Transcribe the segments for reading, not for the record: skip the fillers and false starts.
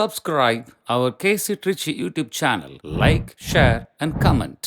subscribe our KC Trichy YouTube channel. Like, share and comment.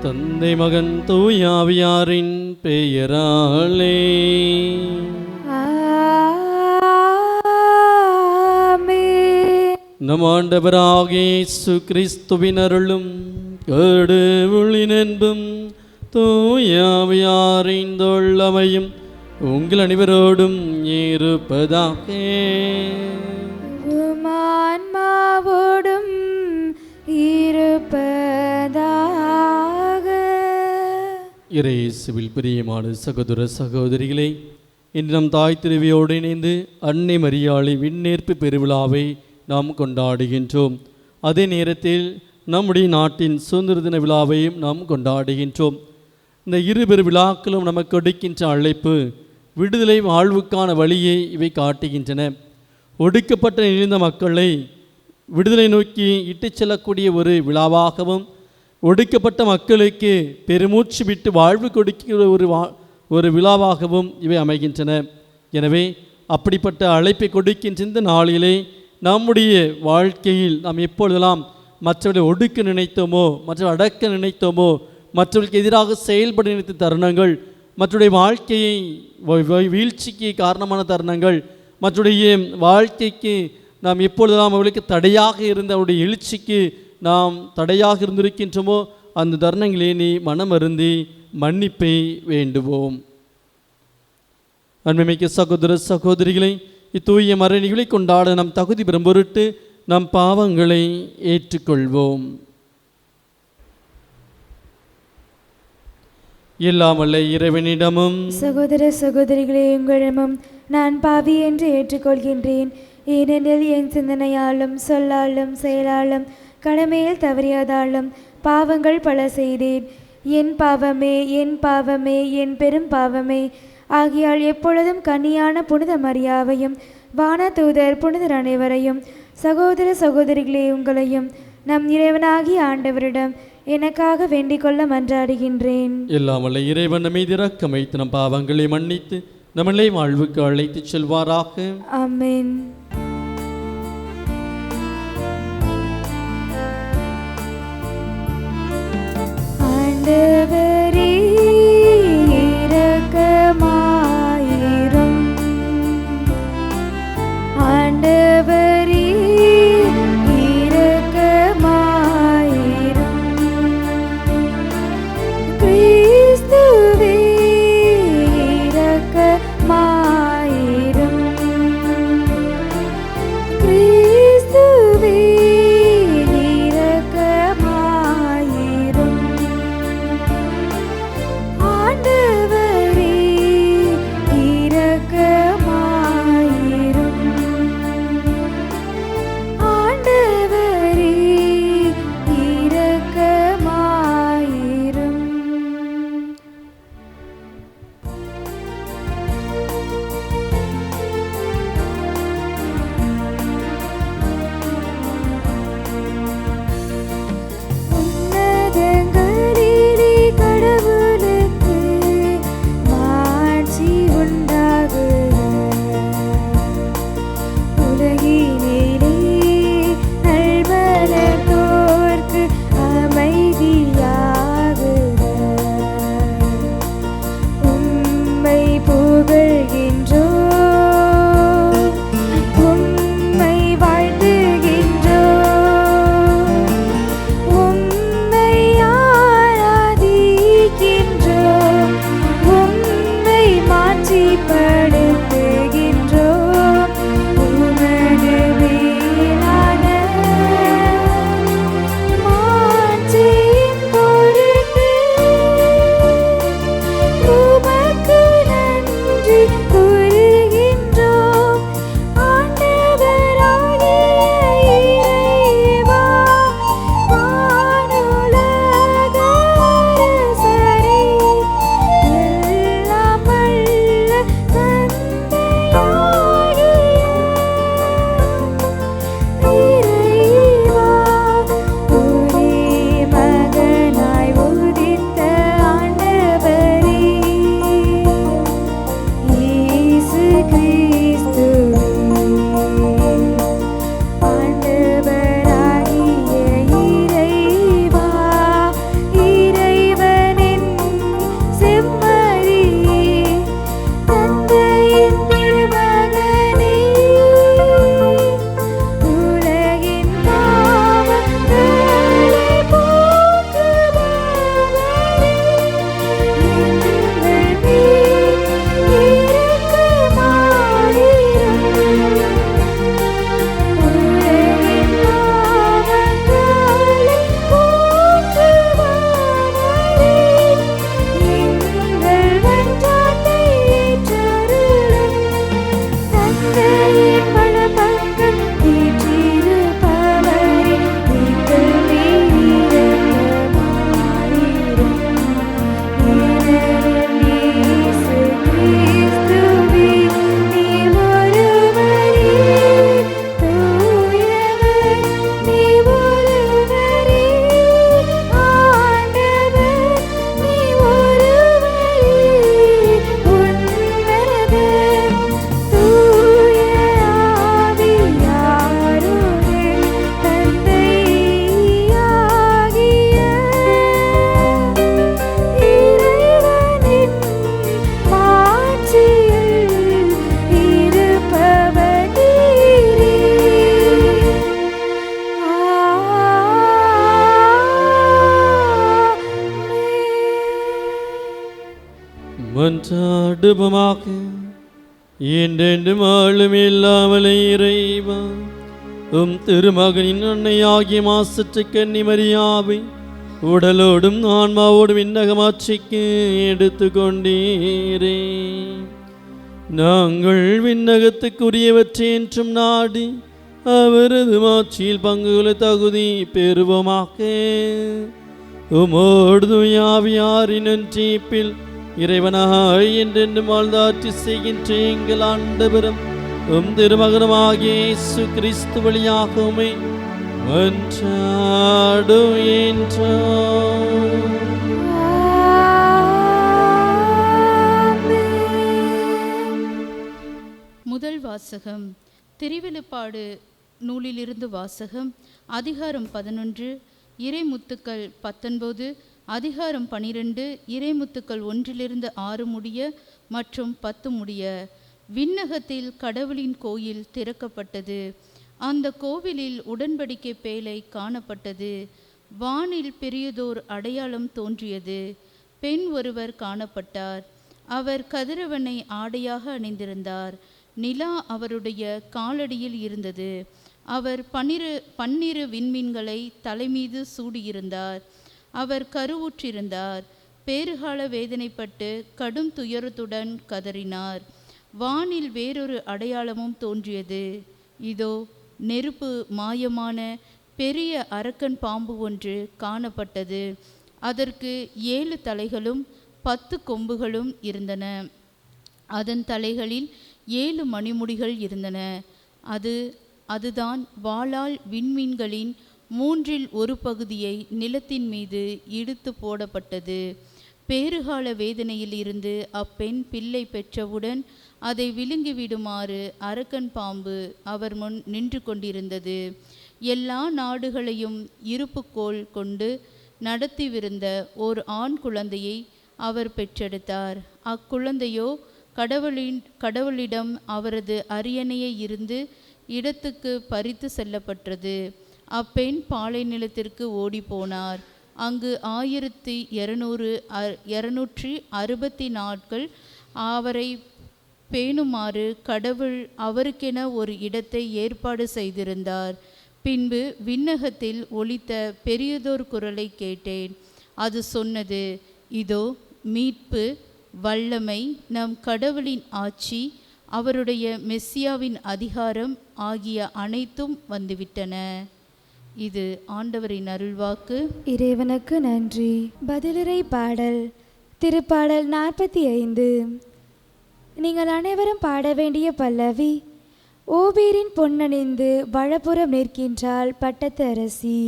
தந்தை மகன் தூய ஆவியாரின் பெயராலே நம் ஆண்டவராகிய இயேசு கிறிஸ்துவின் அருளும் கடவுளின் அன்பும் தூய ஆவியாரின் தோழமையும் உங்கள் அனைவரோடும் இருப்பதாக. ஆன்மாவோடும் இருப்பதாக. இயேசுவில் பிரியமான சகோதர சகோதரிகளே, இன்று நம் தாய் திருவியோடு இணைந்து அன்னை மரியாளின் விண்ணேற்பு பெருவிழாவை நாம் கொண்டாடுகின்றோம். அதே நேரத்தில் நம்முடைய நாட்டின் சுதந்திர தின விழாவையும் நாம் கொண்டாடுகின்றோம். இந்த இரு பெருவிழாக்களும் நமக்கு கொடுக்கின்ற அழைப்பு விடுதலை வாழ்வுக்கான வழியை இவை காட்டுகின்றன. ஒடுக்கப்பட்ட இழிந்த மக்களை விடுதலை நோக்கி இட்டுச் செல்லக்கூடிய ஒரு விழாவாகவும், ஒடுக்கப்பட்ட மக்களுக்கு பெருமூச்சு விட்டு வாழ்வு கொடுக்கிற ஒரு விழாவாகவும் இவை அமைகின்றன. எனவே அப்படிப்பட்ட அழைப்பை கொடுக்கின்ற இந்த நாளிலே நம்முடைய வாழ்க்கையில் நாம் எப்பொழுதெல்லாம் மற்றவர்களை ஒடுக்க நினைத்தோமோ, மற்றவர்கள் அடக்க நினைத்தோமோ, மற்றவர்களுக்கு எதிராக செயல்பட நினைத்த தருணங்கள், மற்றவருடைய வாழ்க்கையை வீழ்ச்சிக்கு காரணமான தருணங்கள், மற்றவருடைய வாழ்க்கைக்கு நாம் எப்பொழுதெல்லாம் அவர்களுக்கு தடையாக இருந்த அவருடைய எழுச்சிக்கு நாம் தடையாக இருந்திருக்கின்றோமோ அந்த தருணங்களே நீ மனமருந்தி மன்னிப்பை வேண்டுவோம். அன்புமிக்க சகோதர சகோதரிகளை, இத்தூய மறைநிகளை கொண்டாட நம் தகுதி பெறும் பொருட்டு நம் பாவங்களை ஏற்றுக்கொள்வோம். எல்லாம் வல்ல இறைவனிடமும் சகோதர சகோதரிகளே, உங்களிடமும் நான் பாவி என்று ஏற்றுக்கொள்கின்றேன். ஏனெனில் என் சிந்தனையாலும் சொல்லாலும் செயலாலும் கடமையில் தவறியதாலும் பாவங்கள் பல செய்தேன். என் பாவமே, என் பாவமே, என் பெரும் பாவமே. ஆகையால் எப்பொழுதும் கன்னியான புனித மரியாவையும் வானதூதர் புனிதர் அனைவரையும் சகோதர சகோதரிகளே உங்களையும் நம் இறைவனாகிய ஆண்டவரிடம் எனக்காக வேண்டிக் கொள்ள மன்றாடுகின்றேன். எல்லாம் வல்ல இறைவன் மீது இரக்கம் வைத்து நம் பாவங்களை மன்னித்து நம்மளை வாழ்வுக்கு அழைத்து செல்வாராக. ஆமென். ஆண்டவரே இரக்கமாயிரும். ஆண்டவரே இரக்கமாயிரும். கிறிஸ்துவே இரக்கமாயிரும். கிறிஸ்துவே இரக்கமாயிரும். மன்றாடுவோமாக. என்றென்றும் ஆளும் இல்லாமலே இறைவா, உம் திருமகனின் அன்னையாகிய மாசற்ற கன்னி மரியாவை உடலோடும் ஆன்மாவோடும் விண்ணகமாட்சிக்கு எடுத்து கொண்டீரே. நாங்கள் விண்ணகத்துக்குரியவற்றை என்றும் நாடி அவரது மாட்சியில் பங்குகளை தகுதி பெறுவோமாக. உமோடு தூயாவியாரின் ஒன்றிப்பில் இறைவனாய் என்றென்றும் வாழ்ந்தாட்சி செய்கின்ற எங்கள் ஆண்டவரும் உம் திருமகனுமாகிய இயேசு கிறிஸ்து வழியாக உம்மை மன்றாடுகின்றோம். முதல் வாசகம். திருவெளிப்பாடு நூலிலிருந்து வாசகம். அதிகாரம் 11, இறைமுத்துக்கள் 19, அதிகாரம் 12, இறைமுத்துக்கள் 1-6 முடிய மற்றும் 10 முடிய. விண்ணகத்தில் கடவுளின் கோயில் திறக்கப்பட்டது. அந்த கோவிலில் உடன்படிக்கை பேழை காணப்பட்டது. வானில் பெரியதோர் அடையாளம் தோன்றியது. பெண் ஒருவர் காணப்பட்டார். அவர் கதிரவனை ஆடையாக அணிந்திருந்தார். நிலா அவருடைய காலடியில் இருந்தது. அவர் 12 விண்மீன்களை தலைமீது சூடியிருந்தார். அவர் கருவுற்றிருந்தார். பேறுகால வேதனைப்பட்டு கடும் துயரத்துடன் கதறினார். வானில் வேறொரு அடையாளமும் தோன்றியது. இதோ, நெருப்பு மாயமான பெரிய அரக்கன் பாம்பு ஒன்று காணப்பட்டது. அதற்கு 7 தலைகளும் 10 கொம்புகளும் இருந்தன. அதன் தலைகளில் 7 மணிமுடிகள் இருந்தன. அதுதான் வாளால் விண்மீன்களின் 1/3 பகுதியை நிலத்தின் மீது இழுத்து போடப்பட்டது. பேறுகால வேதனையில் இருந்து அப்பெண் பிள்ளை பெற்றவுடன் அதை விழுங்கிவிடுமாறு அரக்கன் பாம்பு அவர் முன் நின்று கொண்டிருந்தது. எல்லா நாடுகளையும் இருப்புக்கோள் கொண்டு நடத்திவிருந்த ஓர் ஆண் குழந்தையை அவர் பெற்றெடுத்தார். அக்குழந்தையோ கடவுளிடம் அவரது அரியணையை இருந்து இடத்துக்கு பறித்து செல்லப்பட்டது. அப்பெண் பாலை நிலத்திற்கு ஓடி போனார். அங்கு 1260 நாட்கள் அவரை பேணுமாறு கடவுள் அவருக்கென ஒரு இடத்தை ஏற்பாடு செய்திருந்தார். பின்பு விண்ணகத்தில் ஒலித்த பெரியதோர் குரலை கேட்டேன். அது சொன்னது, இதோ, மீட்பு, வல்லமை, நம் கடவுளின் ஆட்சி, அவருடைய மெஸ்ஸியாவின் அதிகாரம் ஆகிய அனைத்தும் வந்துவிட்டன. இது ஆண்டவரின் அருள்வாக்கு. இறைவனுக்கு நன்றி. பதிலுரை பாடல். திருப்பாடல் 45. நீங்கள் அனைவரும் பாட வேண்டிய பல்லவி. ஓபீரின் பொன்னணிந்து வலப்புறம் நிற்கின்றாள் பட்டத்து அரசி.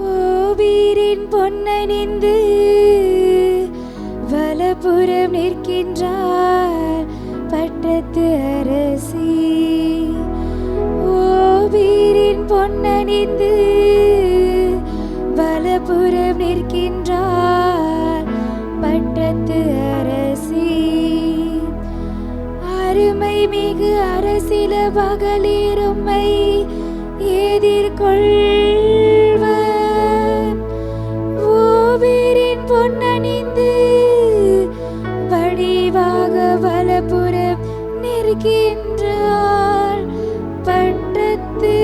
ஓபீரின் பொன்னணிந்து வலப்புறம் நிற்கின்றாள் பட்டத்து அரசி. ஓபீரின் பொன்னணிந்து வலப்புறம் நிற்கின்றாள் பட்டத்து அரசி. அருமை மிகு அரசில பகலிருமை எதிர்கொள்வர். ஓபீரின் பொன்னணிந்து வடிவாக வலப்புறம் நிற்கின்றாள் பட்டத்து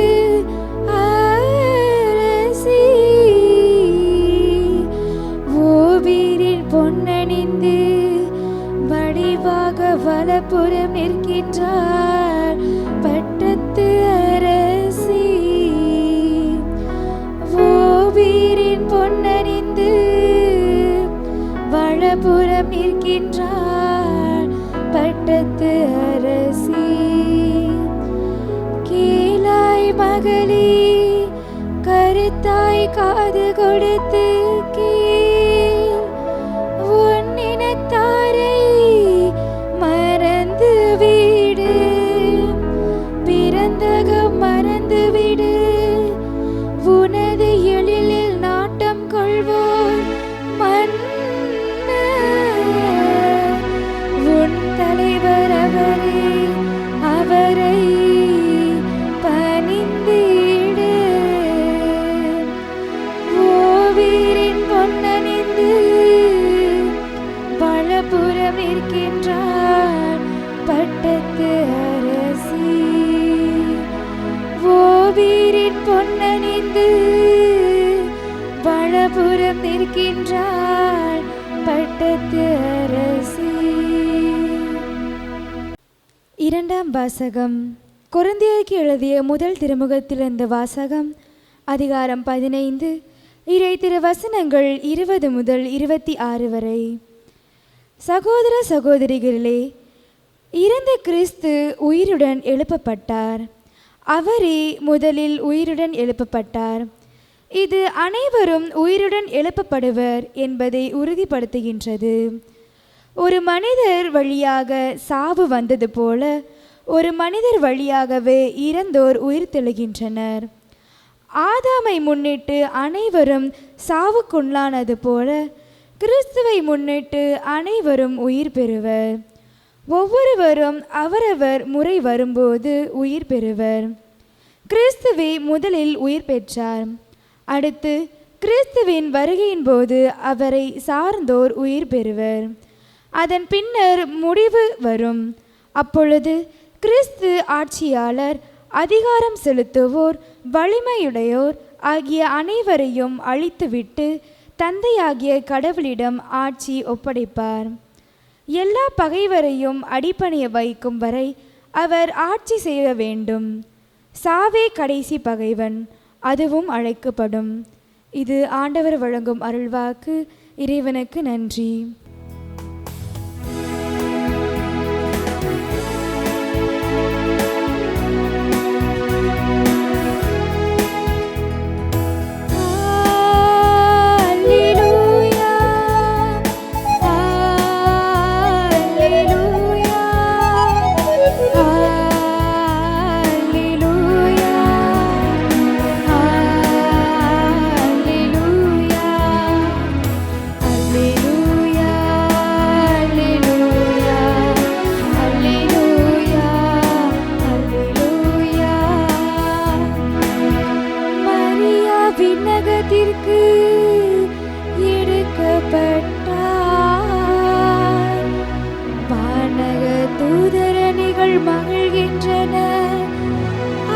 அரசி. ஓபீரின் பொன்னணிந்து வடிவாக வலப்புறம் நிற்கின்றாள் பட்டத்து அரசி. ஓபீரின் பொன்னணிந்து வலப்புறம் நிற்கின்றாள் பட்டத்து அரசி. கீழாய் மகளே, கருத்தாய் காது கொடுத்து கீழ். உன்னினத்தாரை மறந்து விடு, பிறந்தகம் மறந்து விடு. உனது எழிலில் நாட்டம் கொள்வோர் மன்னர். உன் தலைவர் அவரே, அவரை பணிந்திடு. ஓபீரின் பொன் வலப்புறம் நிற்கின்றாள் பட்டத்து அரசி. ஓவீரின் பொன்னணிந்து வலப்புறம் நிற்கின்றாள் பட்டத்து அரசி. இரண்டாம் வாசகம். கொரிந்தியருக்கு எழுதிய முதல் திருமுகத்திலிருந்து வாசகம். அதிகாரம் 15, இறை திருவசனங்கள் 20 முதல் 26 வரை. சகோதர சகோதரிகளே, இறந்த கிறிஸ்து உயிருடன் எழுப்பப்பட்டார். அவரே முதலில் உயிருடன் எழுப்பப்பட்டார். இது அனைவரும் உயிருடன் எழுப்பப்படுவர் என்பதை உறுதிப்படுத்துகின்றது. ஒரு மனிதர் வழியாக சாவு வந்தது போல ஒரு மனிதர் வழியாகவே இறந்தோர் உயிர் தெழுகின்றனர். ஆதாமை முன்னிட்டு அனைவரும் சாவுக்குள்ளானது போல கிறிஸ்துவை முன்னிட்டு அனைவரும் உயிர் பெறுவர். ஒவ்வொருவரும் அவரவர் முறை வரும்போது உயிர் பெறுவர். கிறிஸ்துவே முதலில் உயிர் பெற்றார். அடுத்து கிறிஸ்துவின் வருகையின் போது அவரை சார்ந்தோர் உயிர் பெறுவர். அதன் பின்னர் முடிவு வரும். அப்பொழுது கிறிஸ்து ஆட்சியாளர், அதிகாரம் செலுத்துவோர், வலிமையுடையோர் ஆகிய அனைவரையும் அழித்துவிட்டு தந்தையாகிய கடவுளிடம் ஆட்சி ஒப்படைப்பார். எல்லா பகைவரையும் அடிபணிய வைக்கும் வரை அவர் ஆட்சி செய்ய வேண்டும். சாவே கடைசி பகைவன், அதுவும் அழைக்கப்படும். இது ஆண்டவர் வழங்கும் அருள்வாக்கு. இறைவனுக்கு நன்றி. விண்ணகத்திற்கு எடுக்கப்பட்டார். வானக தூதரணிகள் மகிழ்கின்றன.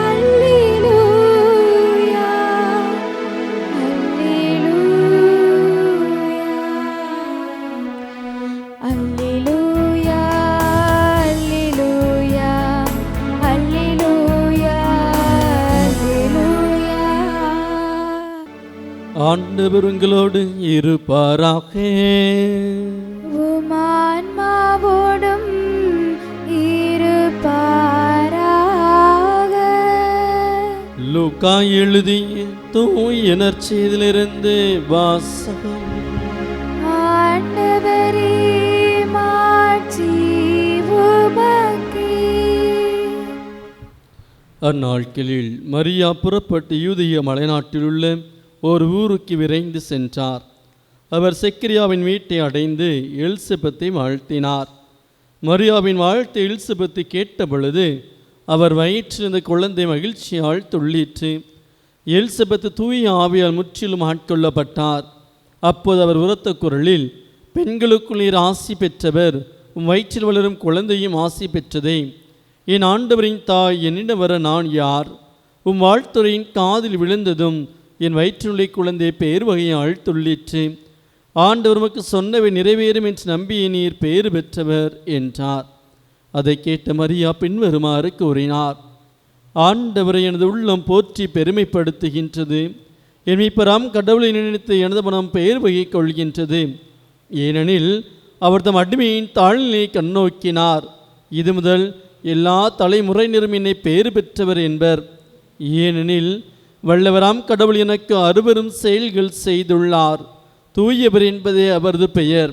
அல்லேலூயா, அல்லேலூயா, அல்லேலூயா, அல்லேலூயா, அல்லேலூயா, அல்லேலூயா. ஆண்டவர் உங்களோடு இருப்பாராக. உம் ஆன்மாவோடும் இருப்பாராக. லூக்கா எழுதிய தூய நற்செய்தியிலிருந்து வாசகம். ஆண்டவரே, மாட்சி உமக்கே. அந்நாட்களில் மரியா புறப்பட்டு யூதிய மலைநாட்டிலுள்ள ஒரு ஊருக்கு விரைந்து சென்றார். அவர் செக்கரியாவின் வீட்டை அடைந்து எலிசபெத்தை வாழ்த்தினார். மரியாவின் வாழ்த்தை எலிசபெத்து கேட்ட பொழுது அவர் வயிற்றிருந்த குழந்தை மகிழ்ச்சியால் துள்ளிற்று. எலிசபெத்து தூய ஆவியால் முற்றிலும் ஆட்கொள்ளப்பட்டார். அப்போது அவர் உரத்த குரலில், பெண்களுக்குள் நீர் ஆசி பெற்றவர், உம் வயிற்றில் வளரும் குழந்தையும் ஆசி பெற்றதே. என் ஆண்டவரின் தாய், என்னிடம் வர நான் யார்? உம் வாழ்த்துறையின் காதில் விழுந்ததும் என் வயிற்றுள்ளே குழந்தை பேர் வகையால் துள்ளிற்று. ஆண்டவர் உமக்கு சொன்னவை நிறைவேறும் என்று நம்பிய நீர் பேறு பெற்றவர் என்றார். அதை கேட்ட மரியா பின்வருமாறு கூறினார். ஆண்டவரை எனது உள்ளம் போற்றி பெருமைப்படுத்துகின்றது. என் மீட்பராம் கடவுளை நினைத்து எனது மனம் பெயர் வகை கொள்கின்றது. ஏனெனில் அவர் தம் அடிமையின் தாழ்நிலையை கண்ணோக்கினார். இது முதல் எல்லா தலைமுறையினரும் என்னை பேறு பெற்றவர் என்பர். ஏனெனில் வல்லவராம் கடவுள் எனக்கு அருவரும் செயல்கள் செய்துள்ளார். தூயவர் என்பதே அவரது பெயர்.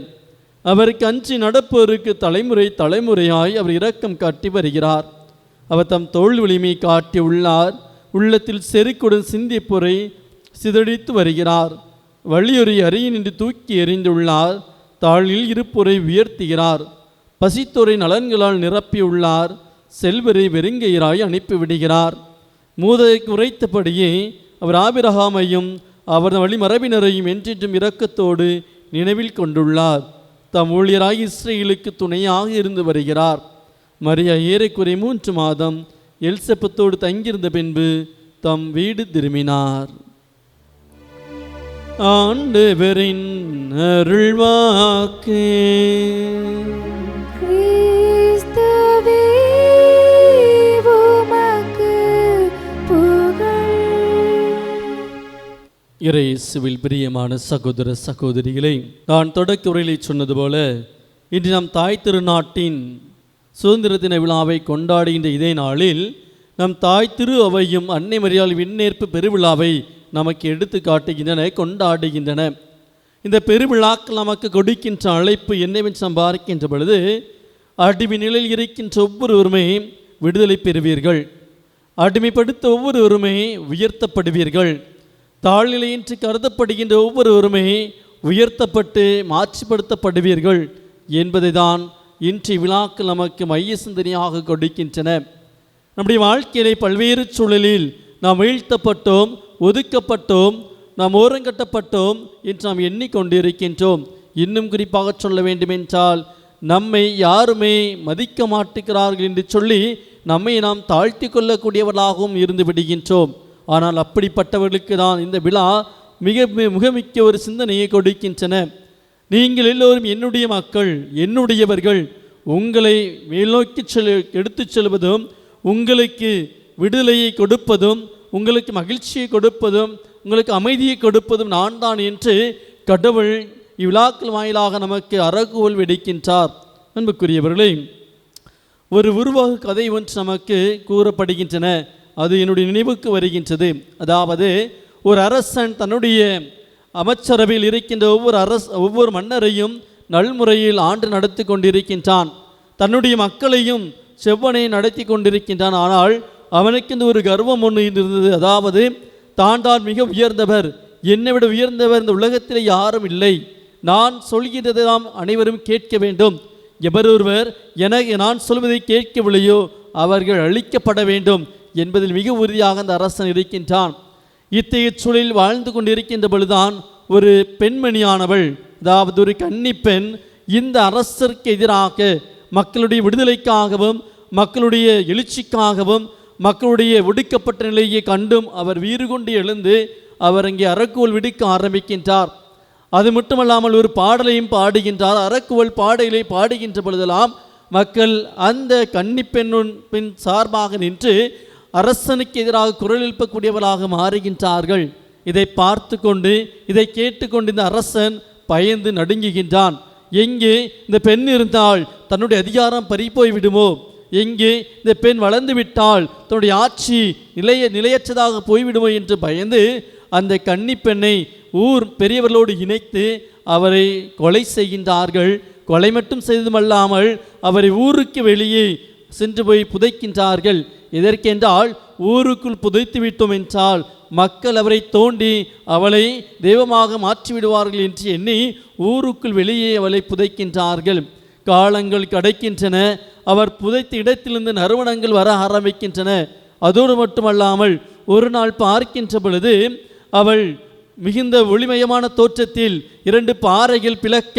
அவருக்கு அஞ்சி நடப்போருக்கு தலைமுறை தலைமுறையாய் அவர் இரக்கம் காட்டி வருகிறார். அவர் தம் தோள் வலிமை காட்டியுள்ளார். உள்ளத்தில் செருக்குடன் சிந்திய பொறை சிதடித்து வருகிறார். வழியொரு அறையினின்று தூக்கி எறிந்துள்ளார். தாளில் இருப்பொறை உயர்த்துகிறார். பசித்தோரை நலன்களால் நிரப்பியுள்ளார். செல்வரை வெறுங்கையராய் அனுப்பிவிடுகிறார். மூதைக்கு உரைத்தபடியே அவர் ஆபிரகாமையும் அவரது வழிமரபினரையும் என்றென்றும் இரக்கத்தோடு நினைவில் கொண்டுள்ளார். தம் ஊழியராய் இஸ்ரேலுக்கு துணையாக இருந்து வருகிறார். மரியா ஏறக்குறை 3 மாதம் எலிசபெத்தோடு தங்கியிருந்த பின்பு தம் வீடு திரும்பினார். ஆண்டவரின் அருள்வாக்கு. கிறிஸ்துவே உமக்கு புகழ். இயேசுவில் பிரியமான சகோதர சகோதரிகளை, நான் தொடக்க உரையிலே சொன்னது போல இன்று நம் தாய் திருநாட்டின் சுதந்திர தின விழாவை கொண்டாடுகின்ற இதே நாளில் நம் தாய் திரு அவையும் அன்னை மரியாள் விண்ணேற்பு பெருவிழாவை நமக்கு எடுத்து காட்டுகின்றன, கொண்டாடுகின்றன. இந்த பெருவிழாக்கள் நமக்கு கொடுக்கின்ற அழைப்பு என்னவென்று நாம் பார்க்கின்ற பொழுது, அடிமை நிலையில் இருக்கின்ற ஒவ்வொருவருமே விடுதலை பெறுவீர்கள், அடிமைப்படுத்த ஒவ்வொருவருமே உயர்த்தப்படுவீர்கள், தாழ்நிலையின்றி கருதப்படுகின்ற ஒவ்வொருவருமே உயர்த்தப்பட்டு மாற்றிப்படுத்தப்படுவீர்கள் என்பதை தான் இன்றைய விழாக்கள் நமக்கு மைய சிந்தனையாக கொடுக்கின்றன. நம்முடைய வாழ்க்கையிலே பல்வேறு சூழலில் நாம் வீழ்த்தப்பட்டோம், ஒதுக்கப்பட்டோம், நாம் ஓரங்கட்டப்பட்டோம் என்று நாம் எண்ணிக்கொண்டிருக்கின்றோம். இன்னும் குறிப்பாக சொல்ல வேண்டுமென்றால், நம்மை யாருமே மதிக்க மாட்டுகிறார்கள் என்று சொல்லி நம்மை நாம் தாழ்த்தி கொள்ளக்கூடியவர்களாகவும் இருந்து விடுகின்றோம். ஆனால் அப்படிப்பட்டவர்களுக்கு தான் இந்த விழா மிகமிக்க ஒரு சிந்தனையை கொடுக்கின்றன. நீங்கள் எல்லோரும் என்னுடைய மக்கள், என்னுடையவர்கள். உங்களை மேல்நோக்கி எடுத்துச் செல்வதும், உங்களுக்கு விடுதலையை கொடுப்பதும், உங்களுக்கு மகிழ்ச்சியை கொடுப்பதும், உங்களுக்கு அமைதியை கொடுப்பதும் நான் தான் என்று கடவுள் இவ்விழாக்கள் வாயிலாக நமக்கு அறைகூவல் விடுக்கின்றார். அன்புக்குரியவர்களே, ஒரு உருவக கதை ஒன்று நமக்கு கூறப்படுகின்றன. அது என்னுடைய நினைவுக்கு வருகின்றது. அதாவது, ஒரு அரசன் தன்னுடைய அமைச்சரவையில் இருக்கின்ற ஒவ்வொரு மன்னரையும் நல்முறையில் ஆண்டு நடத்தி கொண்டிருக்கின்றான். தன்னுடைய மக்களையும் செவ்வனை நடத்தி கொண்டிருக்கின்றான். ஆனால் அவனுக்கு இந்த ஒரு கர்வம் ஒன்று இருந்தது. அதாவது, தான் மிக உயர்ந்தவர், என்னை விட உயர்ந்தவர் இந்த உலகத்தில் யாரும் இல்லை, நான் சொல்கிறதை நாம் அனைவரும் கேட்க வேண்டும், எவரொருவர் நான் சொல்வதை கேட்கவில்லையோ அவர்கள் அழிக்கப்பட வேண்டும் என்பதில் மிக உறுதியாக அந்த அரசன் இருக்கின்றான். இத்தகைய சூழலில் வாழ்ந்து கொண்டிருக்கின்ற பொழுதுதான் ஒரு பெண்மணியானவள், அதாவது ஒரு கன்னிப்பெண், இந்த அரசருக்கு எதிராக மக்களுடைய விடுதலைக்காகவும் மக்களுடைய எழுச்சிக்காகவும் மக்களுடைய ஒடுக்கப்பட்ட நிலையை கண்டும் அவர் வீறு கொண்டு எழுந்து அவர் அங்கே அறைகூவல் விடுக்க ஆரம்பிக்கின்றார். அது மட்டுமல்லாமல் ஒரு பாடலையும் பாடுகின்றார். அறைகூவல் பாடலை பாடுகின்ற பொழுதெல்லாம் மக்கள் அந்த கன்னிப்பெண்ணின் சார்பாக நின்று அரசனுக்கு எதிராக குரல் எழுப்பக்கூடியவர்களாக மாறுகின்றார்கள். இதை பார்த்து கொண்டு, இதை கேட்டுக்கொண்டு இந்த அரசன் பயந்து நடுங்குகின்றான். எங்கே இந்த பெண் இருந்தால் தன்னுடைய அதிகாரம் பறிப்போய் விடுமோ, எங்கே இந்த பெண் வளர்ந்து விட்டால் தன்னுடைய ஆட்சி நிலையற்றதாக போய்விடுமோ என்று பயந்து அந்த கன்னிப்பெண்ணை ஊர் பெரியவர்களோடு இணைத்து அவரை கொலை செய்கின்றார்கள். கொலை மட்டும் செய்ததுமல்லாமல் அவரை ஊருக்கு வெளியே சென்று போய் புதைக்கின்றார்கள். எதற்கென்றால், ஊருக்குள் புதைத்து விட்டோம் என்றால் மக்கள் அவரை தோண்டி அவளை தெய்வமாக மாற்றிவிடுவார்கள் என்று எண்ணி ஊருக்குள் வெளியே அவளை புதைக்கின்றார்கள். காலங்கள் கிடைக்கின்றன. அவர் புதைத்த இடத்திலிருந்து நறுமணங்கள் வர ஆரம்பிக்கின்றன. அதோடு மட்டுமல்லாமல் ஒரு நாள் பார்க்கின்ற பொழுது அவள் மிகுந்த ஒளிமயமான தோற்றத்தில் 2 பாறைகள் பிளக்க,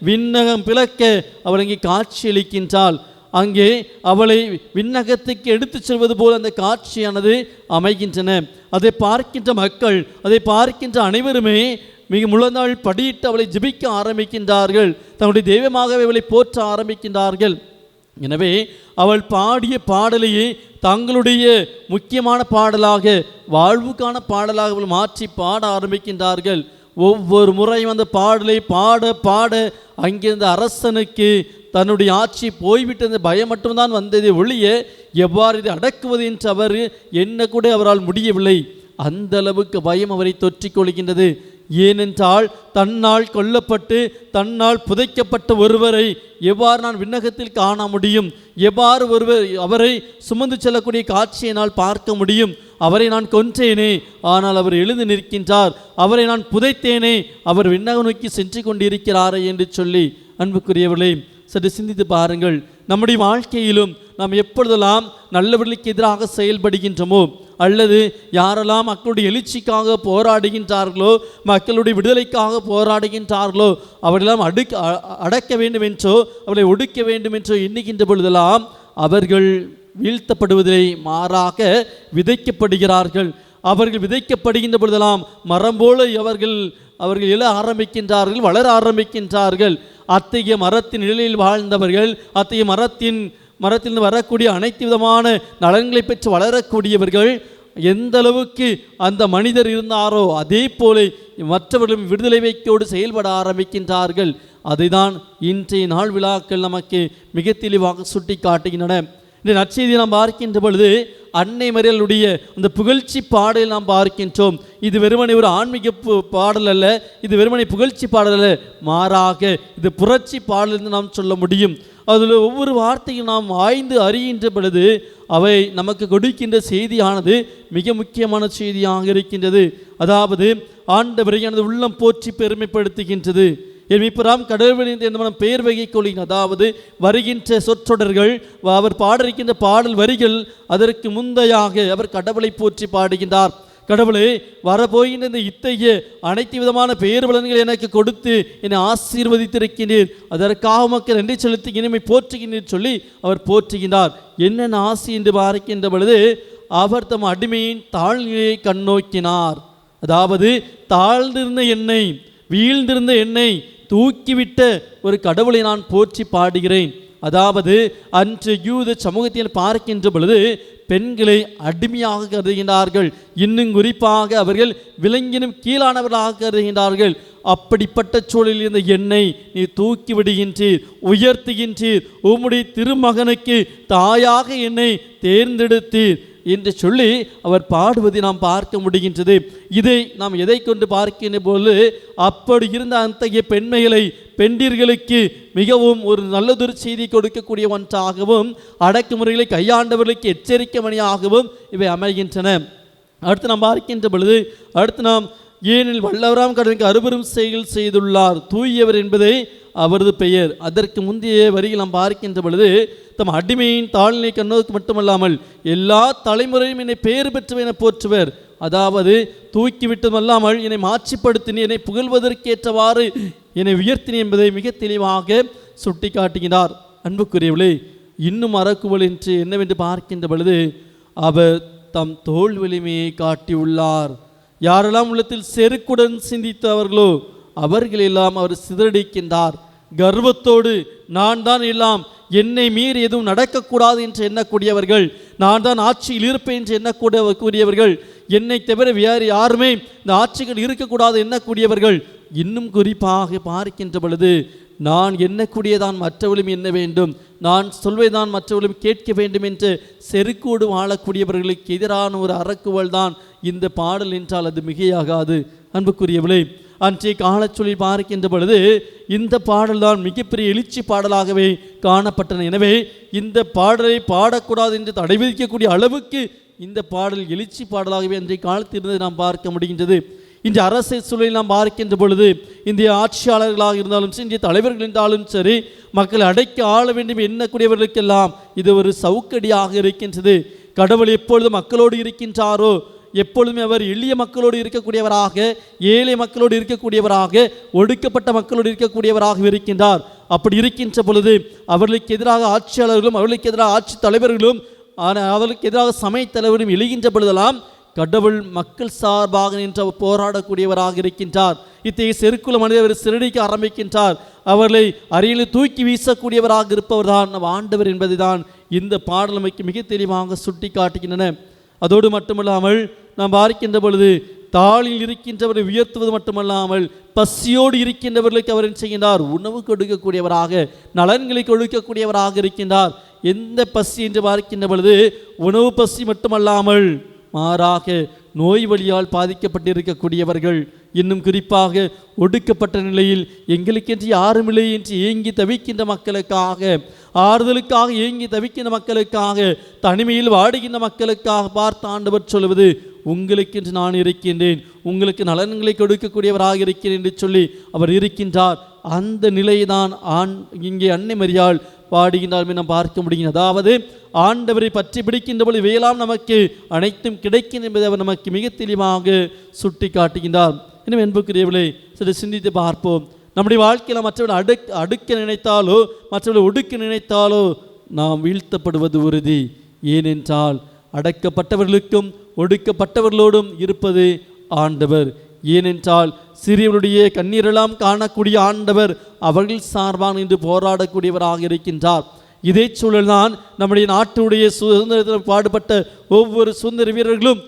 விண்ணகம் பிளக்க அவள் அங்கே காட்சியளிக்கின்றாள். அங்கே அவளை விண்ணகத்துக்கு எடுத்துச் செல்வது போல் அந்த காட்சியானது அமைகின்றன. அதை பார்க்கின்ற மக்கள், அதை பார்க்கின்ற அனைவருமே மிக முழந்தாள் படியிட்டு அவளை ஜெபிக்க ஆரம்பிக்கின்றார்கள். தன்னுடைய தெய்வமாகவே அவளை போற்ற ஆரம்பிக்கின்றார்கள். எனவே அவள் பாடிய பாடலையே தங்களுடைய முக்கியமான பாடலாக, வாழ்வுக்கான பாடலாக அவள் மாற்றி பாட ஆரம்பிக்கின்றார்கள். ஒவ்வொரு முறையும் அந்த பாடலை பாட பாட அங்கிருந்த அரசனுக்கு தன்னுடைய ஆட்சி போய்விட்ட பயம் மட்டும்தான் வந்ததை ஒழிய எவ்வாறு இதை அடக்குவது என்று அவர் என்ன கூட அவரால் முடியவில்லை. அந்த அளவுக்கு பயம் அவரை தொற்றிக் கொள்கின்றது. ஏனென்றால், தன்னால் கொல்லப்பட்டு தன்னால் புதைக்கப்பட்ட ஒருவரை எவ்வாறு நான் விண்ணகத்தில் காண முடியும், எவ்வாறு அவரை சுமந்து செல்லக்கூடிய காட்சியை நான் பார்க்க முடியும், அவரை நான் கொன்றேனே ஆனால் அவர் எழுந்து நிற்கின்றார், அவரை நான் புதைத்தேனே அவர் விண்ணகம் நோக்கி சென்று கொண்டிருக்கிறாரே என்று சொல்லி, அன்புக்குரியவர்களே சற்று சிந்தித்து பாருங்கள். நம்முடைய வாழ்க்கையிலும் நாம் எப்பொழுதெல்லாம் நல்லவர்களுக்கு எதிராக செயல்படுகின்றோமோ, அல்லது யாரெல்லாம் மக்களுடைய எழுச்சிக்காக போராடுகின்றார்களோ, மக்களுடைய விடுதலைக்காக போராடுகின்றார்களோ, அவர்களெல்லாம் அடக்க வேண்டும் என்றோ அவர்களை ஒடுக்க வேண்டும் என்றோ எண்ணுகின்ற பொழுதெல்லாம் அவர்கள் வீழ்த்தப்படுவதை மாறாக விதைக்கப்படுகிறார்கள். அவர்கள் விதைக்கப்படுகின்ற பொழுதெல்லாம் மரம் போல அவர்கள் எழ ஆரம்பிக்கின்றார்கள், வளர ஆரம்பிக்கின்றார்கள். அத்தகைய மரத்தின் நிழலில் வாழ்ந்தவர்கள், அத்தகைய மரத்தில் வரக்கூடிய அனைத்து விதமான நலன்களை பெற்று வளரக்கூடியவர்கள் எந்த அளவுக்கு அந்த மனிதர் இருந்தாரோ அதே போல மற்றவர்களும் விடுதலை வைக்கோடு செயல்பட ஆரம்பிக்கின்றார்கள். அதைதான் இன்றைய நாள் விழாக்கள் நமக்கு மிக தெளிவாக சுட்டி காட்டுகின்றன. இந்த நற்செய்தியை நாம் பார்க்கின்ற பொழுது அன்னை மரியாளுடைய அந்த புகழ்ச்சி பாடலை நாம் பார்க்கின்றோம். இது வெறுமனை ஒரு ஆன்மீக பாடல் அல்ல, இது வெறுமனை புகழ்ச்சி பாடல் அல்ல, மாறாக இது புரட்சி பாடல் என்று நாம் சொல்ல முடியும். அதில் ஒவ்வொரு வார்த்தையும் நாம் ஆய்ந்து அறிகின்ற பொழுது அவை நமக்கு கொடுக்கின்ற செய்தியானது மிக முக்கியமான செய்தியாக இருக்கின்றது. அதாவது ஆண்டவரை எனது உள்ளம் போற்றி பெருமைப்படுத்துகின்றது. என் கடவுளின் பெயர் வகை கொள்கின்ற, அதாவது வருகின்ற சொற்றொடர்கள், அவர் பாடிருக்கின்ற பாடல் வரிகள் அதற்கு முந்தையாக அவர் கடவுளை போற்றி பாடுகின்றார். கடவுளே, வரப்போகின்ற இந்த இத்தகைய அனைத்து விதமான பெயர் பலன்கள் எனக்கு கொடுத்து என்னை ஆசீர்வதித்திருக்கின்றீர், அதற்காக மக்கள் நன்றி செலுத்தி இனிமை போற்றுகின்றீர் சொல்லி அவர் போற்றுகின்றார். என்னென்ன ஆசி என்று பார்க்கின்ற பொழுது அவர் தம் அடிமையின் தாழ்நிலையை கண்ணோக்கினார். அதாவது தாழ்ந்திருந்த என்னை, வீழ்ந்திருந்த என்னை தூக்கிவிட்ட ஒரு கடவுளை நான் போற்றி பாடுகிறேன். அதாவது அன்று யூத சமூகத்தில் பார்க்கின்ற பொழுது பெண்களை அடிமையாக கருதுகின்றார்கள். இன்னும் குறிப்பாக அவர்கள் விலங்கினும் கீழானவர்களாக கருதுகின்றார்கள். அப்படிப்பட்ட சூழலில் இருந்த என்னை நீ தூக்கி விடுகின்றீர், உயர்த்துகின்றீர், உம்முடைய திருமகனுக்கு தாயாக என்னை தேர்ந்தெடுத்தீர் என்று சொல்லி அவர் பாடுவதை நாம் பார்க்க முடிகின்றது. இதை நாம் எதை கொண்டு பார்க்கின்ற போது அப்படி இருந்த அத்தகைய பெண்மைகளை பெண்டிர்களுக்கு மிகவும் ஒரு நல்லதொரு செய்தி கொடுக்கக்கூடிய ஒன்றாகவும் அடக்குமுறைகளை கையாண்டவர்களுக்கு எச்சரிக்கை மணியாகவும் இவை அமைகின்றன. அடுத்து நாம் பார்க்கின்ற பொழுது நாம் ஏனில் வல்லவராம் கடவுளுக்கு அருபெரும் செயல் செய்துள்ளார், தூயவர் என்பதை அவரது பெயர். அதற்கு முந்தைய வரியில் நாம் பார்க்கின்ற பொழுது தம் அடிமையின் தாழ்நிலை கண்ணோக்கு மட்டுமல்லாமல் எல்லா தலைமுறையும் என்னை பெயர் பெற்றவர் என போற்றுவர். அதாவது தூக்கிவிட்டதுமல்லாமல் என்னை மாட்சிப்படுத்தினி, என்னை புகழ்வதற்கேற்றவாறு என்னை உயர்த்தினி என்பதை மிக தெளிவாக சுட்டி காட்டுகிறார். அன்புக்குரியவளே, இன்னும் அறக்குவல் என்று என்னவென்று பார்க்கின்ற பொழுது அவர் தம் தோல் வலிமையை காட்டியுள்ளார். யாரெல்லாம் உள்ளத்தில் செருக்குடன் சிந்தித்தவர்களோ அவர்களெல்லாம் அவர் சிதறடிக்கின்றார். கர்வத்தோடு நான் தான் எல்லாம், என்னை மீறி எதுவும் நடக்கக்கூடாது என்று எண்ணக்கூடியவர்கள், நான் தான் ஆட்சியில் இருப்பேன் என்று எண்ணக்கூடியவர்கள், என்னை தவிர வேறு யாருமே இந்த ஆட்சிகள் இருக்கக்கூடாது எண்ணக்கூடியவர்கள், இன்னும் குறிப்பாக பார்க்கின்ற பொழுது நான் எண்ணக்கூடியதான் மற்றவர்களும் எண்ண வேண்டும், நான் சொல்வதுதான் மற்றவர்களும் கேட்க வேண்டும் என்று செருக்கோடு வாழக்கூடியவர்களுக்கு எதிரான ஒரு அறக்குவல் தான் இந்த பாடல் என்றால் அது மிகையாகாது. அன்புக்குரியவளே, அன்றைய காலச்சொல்லில் பார்க்கின்ற பொழுது இந்த பாடல் தான் மிகப்பெரிய எழுச்சி பாடலாகவே காணப்பட்டன. எனவே இந்த பாடலை பாடக்கூடாது என்று தடை விதிக்கக்கூடிய அளவுக்கு இந்த பாடல் எழுச்சி பாடலாகவே அன்றைய காலத்தில் இருந்ததை நாம் பார்க்க முடிகின்றது. இந்த அரசியல் சூழலில் நாம் பார்க்கின்ற பொழுது இந்திய ஆட்சியாளர்களாக இருந்தாலும் சரி, இந்திய தலைவர்கள் இருந்தாலும் சரி, மக்களை அடக்கி ஆள வேண்டும் எண்ணக்கூடியவர்களுக்கெல்லாம் இது ஒரு சவுக்கடியாக இருக்கின்றது. கடவுள் எப்பொழுது மக்களோடு இருக்கின்றாரோ, எப்பொழுதுமே அவர் எளிய மக்களோடு இருக்கக்கூடியவராக, ஏழை மக்களோடு இருக்கக்கூடியவராக, ஒடுக்கப்பட்ட மக்களோடு இருக்கக்கூடியவராக இருக்கின்றார். அப்படி இருக்கின்ற பொழுது அவர்களுக்கு எதிராக ஆட்சியாளர்களும் அவர்களுக்கு எதிராக ஆட்சி தலைவர்களும் அவர்களுக்கு எதிராக சமய தலைவரும் எழுகின்ற பொழுதெல்லாம் கடவுள் மக்கள் சார்பாக நின்று போராடக்கூடியவராக இருக்கின்றார். இத்தகைய செருக்குல மனிதர் சிறடிக்க ஆரம்பிக்கின்றார். அவர்களை அறையில் தூக்கி வீசக்கூடியவராக இருப்பவர் தான் நம் ஆண்டவர் என்பதை தான் இந்த பாடலமைக்கு மிக தெளிவாக சுட்டி காட்டுகின்றன. அதோடு மட்டுமல்லாமல் நாம் பார்க்கின்ற பொழுது தாளில் இருக்கின்றவரை உயர்த்துவது மட்டுமல்லாமல் பசியோடு இருக்கின்றவர்களுக்கு அவர் என்ன செய்கின்றார்? உணவு கொடுக்கக்கூடியவராக, நலன்களை கொடுக்கக்கூடியவராக இருக்கின்றார். எந்த பசி என்று பார்க்கின்ற பொழுது உணவு பசி மட்டுமல்லாமல் மாறாக நோய் வழியால் பாதிக்கப்பட்டிருக்கக்கூடியவர்கள், இன்னும் குறிப்பாக ஒடுக்கப்பட்ட நிலையில் எங்களுக்கென்று யாருமில்லை என்று ஏங்கி தவிக்கின்ற மக்களுக்காக, ஆறுதலுக்காக ஏங்கி தவிக்கின்ற மக்களுக்காக, தனிமையில் வாடுகின்ற மக்களுக்காக பார்த்து ஆண்டவர் சொல்வது, உங்களுக்கென்று நான் இருக்கின்றேன், உங்களுக்கு நலன்களை கொடுக்கக்கூடியவராக இருக்கிறேன் என்று சொல்லி அவர் இருக்கின்றார். அந்த நிலையை தான் இங்கே அன்னை மரியாள் பாடுகின்றால் நாம் பார்க்க முடியும். அதாவது ஆண்டவரை பற்றி பிடிக்கின்ற பொழுது இவையெல்லாம் நமக்கு அனைத்தும் கிடைக்கும் என்பதை அவர் நமக்கு மிக தெளிவாக சுட்டி காட்டுகின்றார். எனவே அன்புக்குரியவர்களே, சில சிந்தித்து பார்ப்போம். நம்முடைய வாழ்க்கையில் மற்றவர்களை அடுக்க நினைத்தாலோ மற்றவர்களை ஒடுக்க நினைத்தாலோ நாம் வீழ்த்தப்படுவது உறுதி. ஏனென்றால் அடக்கப்பட்டவர்களுக்கும் ஒடுக்கப்பட்டவர்களோடும் இருப்பது ஆண்டவர். ஏனென்றால் சிறியவருடைய கண்ணீரெல்லாம் காணக்கூடிய ஆண்டவர் அவர்கள் சார்பாக இன்று போராடக்கூடியவராக இருக்கின்றார். இதே சூழல்தான் நம்முடைய நாட்டுடைய சுதந்திரத்தில் பாடுபட்ட ஒவ்வொரு சுதந்திர வீரர்களும்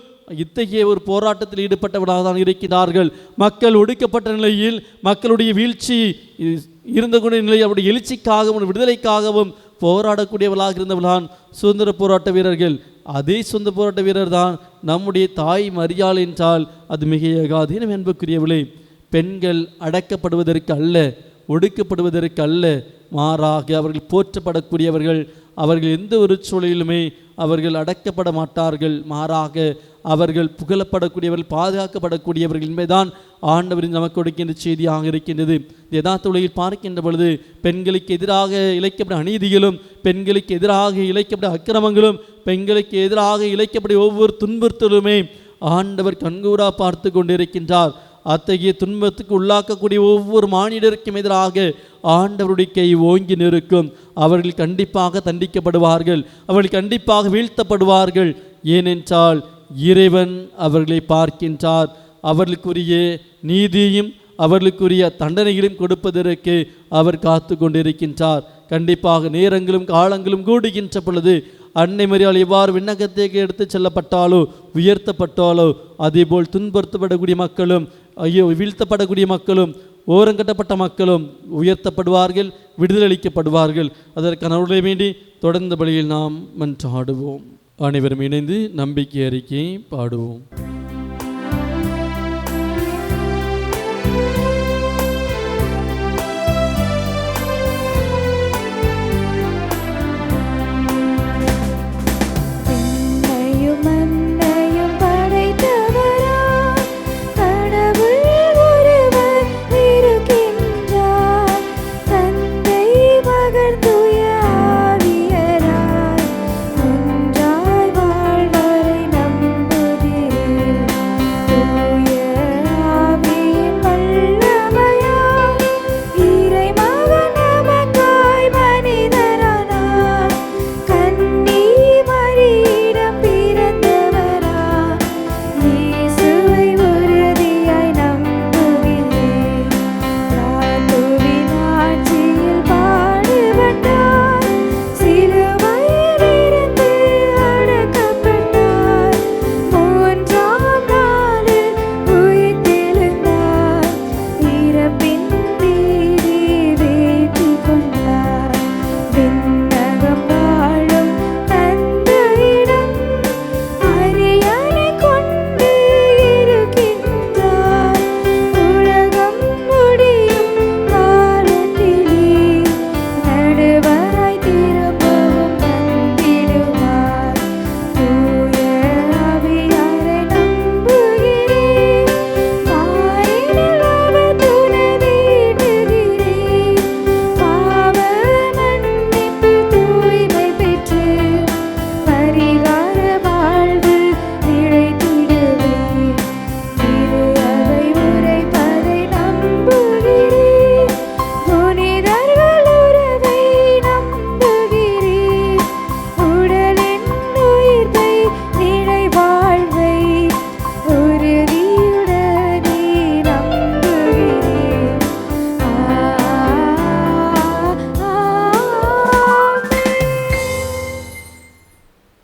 இத்தகைய ஒரு போராட்டத்தில் ஈடுபட்டவர்களாக தான் இருக்கிறார்கள். மக்கள் ஒடுக்கப்பட்ட நிலையில் மக்களுடைய வீழ்ச்சி இருந்த கூட நிலையில் அவருடைய எழுச்சிக்காகவும் விடுதலைக்காகவும் போராடக்கூடியவர்களாக இருந்தவர்களான் சுதந்திர போராட்ட வீரர்கள். அதே சுதந்திர போராட்ட வீரர் தான் நம்முடைய தாய் மரியாள் என்றால் அது மிகையாகாது. எனவே அன்புக்குரியவர்களே, பெண்கள் அடக்கப்படுவதற்கு அல்ல, ஒடுக்கப்படுவதற்கு அல்ல, மாறாக அவர்கள் போற்றப்படக்கூடியவர்கள். அவர்கள் எந்த ஒரு சூழலிலுமே அவர்கள் அடக்கப்பட மாட்டார்கள். மாறாக அவர்கள் புகழப்படக்கூடியவர்கள், பாதுகாக்கப்படக்கூடியவர்கள் என்பதுதான் ஆண்டவரின் நமக்கு கொடுக்கின்ற செய்தியாக இருக்கின்றது. யதார்த்த உலகில் பார்க்கின்ற பொழுது பெண்களுக்கு எதிராக இழைக்கப்பட்ட அநீதிகளும், பெண்களுக்கு எதிராக இழைக்கப்பட்ட அக்கிரமங்களும், பெண்களுக்கு எதிராக இழைக்கப்பட்ட ஒவ்வொரு துன்புறுத்தலுமே ஆண்டவர் கண்கூடா பார்த்து கொண்டிருக்கின்றார். அத்தகைய துன்பத்துக்கு உள்ளாக்கக்கூடிய ஒவ்வொரு மானிடருக்கும் எதிராக ஆண்டவருடைய கை ஓங்கி நிற்கும். அவர்கள் கண்டிப்பாக தண்டிக்கப்படுவார்கள், அவர்கள் கண்டிப்பாக வீழ்த்தப்படுவார்கள். ஏனென்றால் இறைவன் அவர்களை பார்க்கின்றார். அவர்களுக்குரிய நீதியையும் அவர்களுக்குரிய தண்டனைகளையும் கொடுப்பதற்கு அவர் காத்து கொண்டிருக்கின்றார். கண்டிப்பாக நேரங்களும் காலங்களும் கூடுகின்ற பொழுது அன்னை மரியாள் எவ்வாறு விண்ணகத்துக்கு எடுத்து செல்லப்பட்டாலோ உயர்த்தப்பட்டாலோ அதேபோல் துன்புறுத்தப்படக்கூடிய மக்களும் வீழ்த்தப்படக்கூடிய மக்களும் ஓரங்கட்டப்பட்ட மக்களும் உயர்த்தப்படுவார்கள், விடுதலை அளிக்கப்படுவார்கள். அதற்கான அருளை வேண்டி தொடர்ந்த பலியில் நாம் மன்றாடுவோம். அனைவரும் இணைந்து நம்பிக்கை அறிக்கையை பாடுவோம்.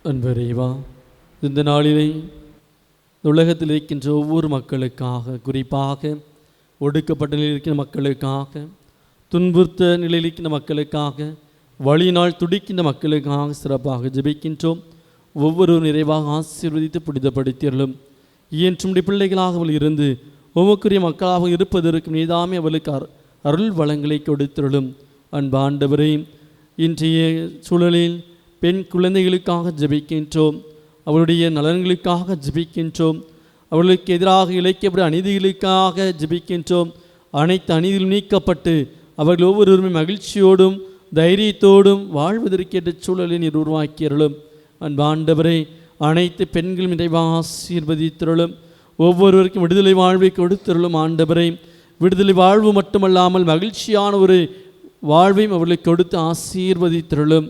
அன்பரேவா, இந்த நாளிலே உலகத்தில் இருக்கின்ற ஒவ்வொரு மக்களுக்காக, குறிப்பாக ஒடுக்கப்பட்ட நிலையில் இருக்கின்ற மக்களுக்காக, துன்புறுத்த நிலையில் இருக்கின்ற மக்களுக்காக, வழியினால் துடிக்கின்ற மக்களுக்காக சிறப்பாக ஜெபிக்கின்றோம். ஒவ்வொரு நிறைவாக ஆசீர்வதித்து புனிதப்படுத்தியர்களும் இயற்றும்படி பிள்ளைகளாக அவள் இருந்து உமக்குரிய மக்களாக இருப்பதற்கு நீதாமே அவளுக்கு அருள் வளங்களை கொடுத்தருளும். அன்பாண்டவரே, இன்றைய சூழலில் பெண் குழந்தைகளுக்காக ஜெபிக்கின்றோம், அவளுடைய நலன்களுக்காக ஜெபிக்கின்றோம், அவர்களுக்கு எதிராக இழைக்கப்படும் அநீதிகளுக்காக ஜெபிக்கின்றோம். அனைத்து அநீதிகளும் நீக்கப்பட்டு அவர்கள் ஒவ்வொருவருமே மகிழ்ச்சியோடும் தைரியத்தோடும் வாழ்வதற்கேற்ற சூழலை நீர் உருவாக்கியருளும். அன்பாண்டவரை அனைத்து பெண்களும் இறைவா ஆசீர்வதித்தருளும். ஒவ்வொருவருக்கும் விடுதலை வாழ்வை கொடுத்தருளும். ஆண்டவரை விடுதலை வாழ்வு மட்டுமல்லாமல் மகிழ்ச்சியான ஒரு வாழ்வையும் அவர்களுக்கு கொடுத்து ஆசீர்வதித்தருளும்.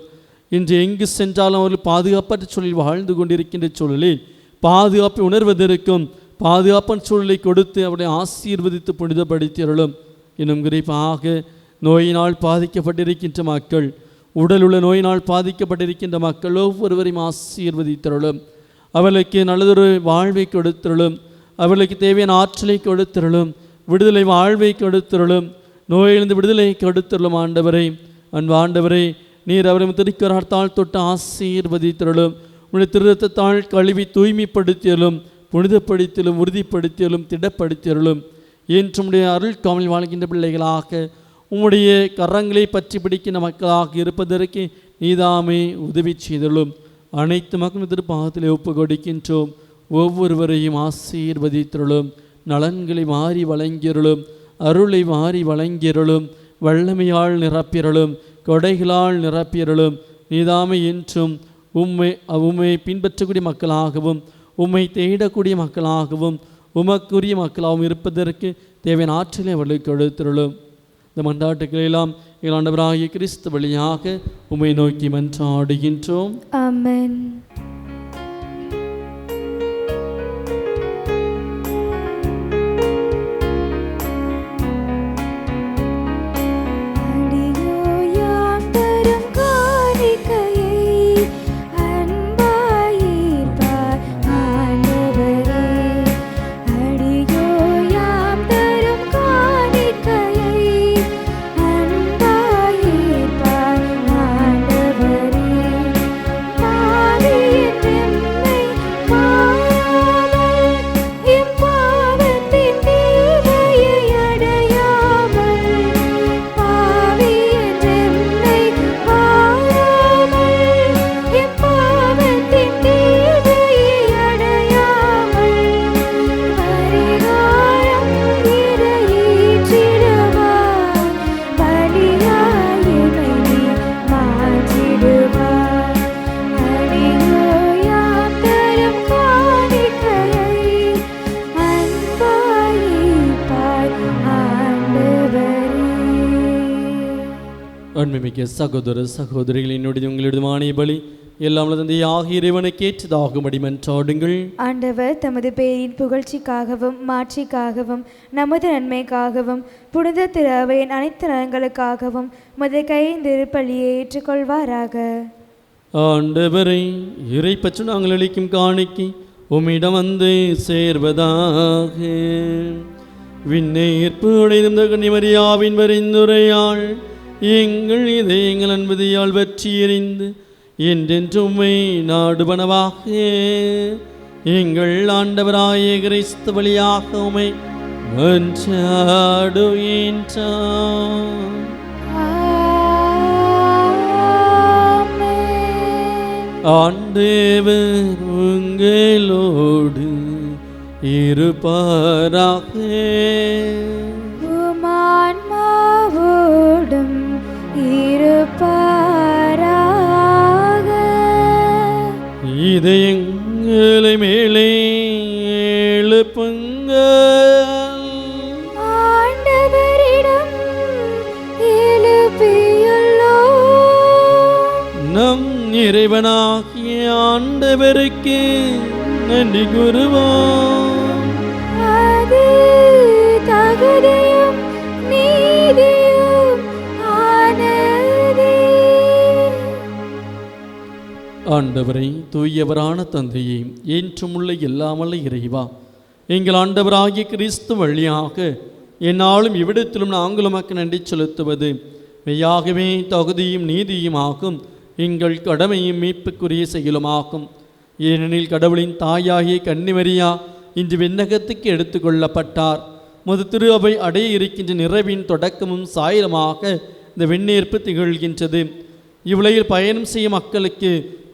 இன்று எங்கு சென்றாலும் அவர்கள் பாதுகாப்பற்ற சூழலில் வாழ்ந்து கொண்டிருக்கின்ற சூழலில் பாதுகாப்பை உணர்வதற்கும் பாதுகாப்பான சூழலை கொடுத்து அவர்களை ஆசீர்வதித்து புனிதப்படுத்தியருளும். இன்னும் குறிப்பாக நோயினால் பாதிக்கப்பட்டிருக்கின்ற மக்கள், உடல் உள்ள நோயினால் பாதிக்கப்பட்டிருக்கின்ற மக்கள் ஒவ்வொருவரையும் ஆசீர்வதித்தருளும். அவர்களுக்கு நல்லதொரு வாழ்வை கொடுத்தருளும். அவர்களுக்கு தேவையான ஆற்றலை கொடுத்தருளும். விடுதலை வாழ்வை கொடுத்தருளும். நோயிலிருந்து விடுதலை கொடுத்தருளும். ஆண்டவரை ஆண்டவரை நீர் அவரை திருக்கராத்தால் தொட்டு ஆசீர்வதித்தருளும். உன்னுடைய திருரத்தால் கழுவி தூய்மைப்படுத்தியலும் புனிதப்படுத்தியலும் உறுதிப்படுத்தியலும் திடப்படுத்தியலும். என்றுடைய அருள் காவலில் வாழ்கின்ற பிள்ளைகளாக உம்முடைய கரங்களை பற்றி பிடிக்கின்ற மக்களாக இருப்பதற்கு நீதாமே உதவி செய்தலும். அனைத்து மக்களும் திருப்பாகத்திலே ஒப்பு கொடுக்கின்றோம். ஒவ்வொருவரையும் ஆசீர்வதித்தருளும். நலன்களை மாறி வழங்கியருளும். அருளை மாறி வழங்கியருளும். வல்லமையால் நிரப்பியருளும். கொடைகளால் நிரப்பியருளும். நீதாமே என்றும் உம்மை பின்பற்றக்கூடிய மக்களாகவும் உம்மை தேடக்கூடிய மக்களாகவும் உமக்குரிய மக்களாகவும் இருப்பதற்கு தேவையான ஆற்றலை அவர்களுக்கு கொடுத்தருளும். இந்த மன்றாட்டுக்களை எல்லாம் எங்கள் ஆண்டவராகிய கிறிஸ்து வழியாக உம்மை நோக்கி மன்றாடுகின்றோம். ஆமென். அன்புமிக்க சகோதர சகோதரிகள், என்னுடைய உங்களிடமான பலி எல்லாம் தந்தையாக இறைவனுக்கு ஏற்றதாகும்படி மன்றாடுங்கள். ஆண்டவர் தமது பேரின் புகழ்ச்சிக்காகவும் மாட்சிக்காகவும் நமது நன்மைக்காகவும் புனித திரு அவையின் அனைத்து நலன்களுக்காகவும் முத கைந்திருப்பலியை ஏற்றுக்கொள்வாராக. ஆண்டவரை இறை பற்று நாங்கள் அளிக்கும் காணிக்கை உம்மிடம் வந்து சேர்வதாக. விண்ணேற்பு உடைந்த கன்னிமரியாவின் பரிந்துரையாள் எங்கள் இதயங்கள் அன்பதியால் வெற்றி எறிந்து என்றென்றுமை நாடுபனவாக எங்கள் ஆண்டவராய கிறிஸ்து வழியாக உம்மை மன்றாடுகின்றோம். ஆண்டவர் உங்களோடு இருப்பாராக. உமான்மாவோடும் இருப்பாராக. இதயங்களை மேலே எழுப்புங்கள். ஆண்டவரிடம் எழுப்பியுள்ளோம். நம் இறைவனாகிய ஆண்டவருக்கு நன்றி கூறுவோம். அது தகுதியும் நீதியும் ஆனதே. ஆண்டவரை தூயவரான தந்தையே, என்றுமுள்ள எல்லாமல்ல இறைவா, எங்கள் ஆண்டவராகிய கிறிஸ்து வழியாக என்னாலும் இவ்விடத்திலும் நாங்கள் உமக்கு நன்றி செலுத்துவது மெய்யாகவே தகுதியும் நீதியும் ஆகும். எங்கள் கடமையும் மீட்புக்குரிய செயலுமாகும். ஏனெனில் கடவுளின் தாயாகிய கன்னிமரியா இன்று விண்ணகத்துக்கு எடுத்துக்கொள்ளப்பட்டார். முது திரு அவை அடைய இருக்கின்ற நிறைவின் தொடக்கமும் சாயலமாக இந்த விண்ணேற்பு திகழ்கின்றது. இவ்வுலகில் பயணம் செய்யும் மக்களுக்கு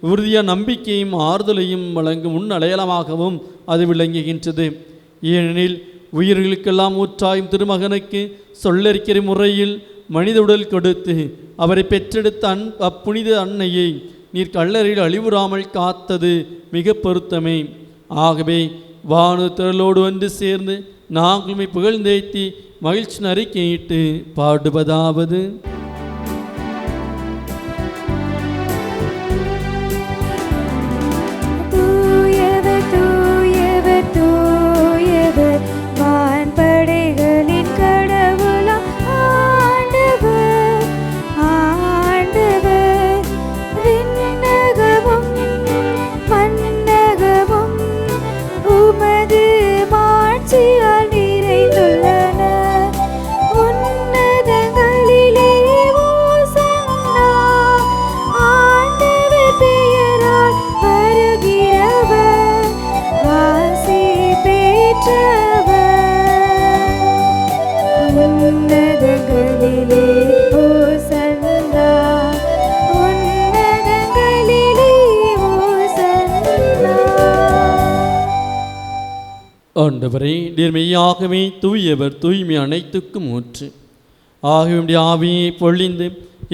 உறுதியான நம்பிக்கையும் ஆறுதலையும் வழங்கும் முன்னடையாளமாகவும் அது விளங்குகின்றது. ஏனெனில் உயிர்களுக்கெல்லாம் ஊற்றாயும் திருமகனுக்கு சொல்லறிக்கிற முறையில் மனித உடல் கொடுத்து அவரை பெற்றெடுத்த அப்புனித அன்னையை நீர் கல்லறையில் அழிவுறாமல் காத்தது மிக பொருத்தமே. ஆகவே வானு திரளோடு வந்து சேர்ந்து நாங்களுமே புகழ்ந்தேத்தி மகிழ்ச்சி அறிக்கையிட்டு பாடுவதாவது: ஆண்டவரே, நீர் மெய்யாகவே தூயவர், தூய்மை அனைத்துக்கும் ஊற்று. ஆகிய ஆவியை பொழிந்து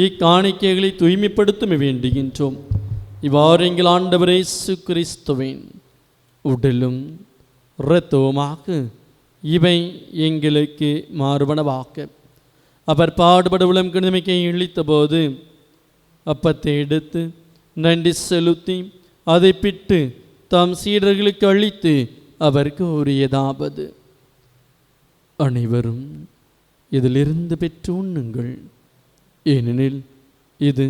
இக்காணிக்கைகளை தூய்மைப்படுத்த வேண்டுகின்றோம். இவ்வாறு எங்கள் ஆண்டவரே இயேசு கிறிஸ்துவின் உடலும் இரத்தவுமாக இவை எங்களுக்கு மாறுபனவாக்க அவர் பாடுபட உளம் கிழமைக்கை இழித்த போது அப்பத்தை எடுத்து நன்றி செலுத்தி அதை பிட்டு தம் சீடர்களுக்கு அளித்து அவர் கூறியதாவது: அனைவரும் இதிலிருந்து பெற்று உண்ணுங்கள், ஏனெனில் இது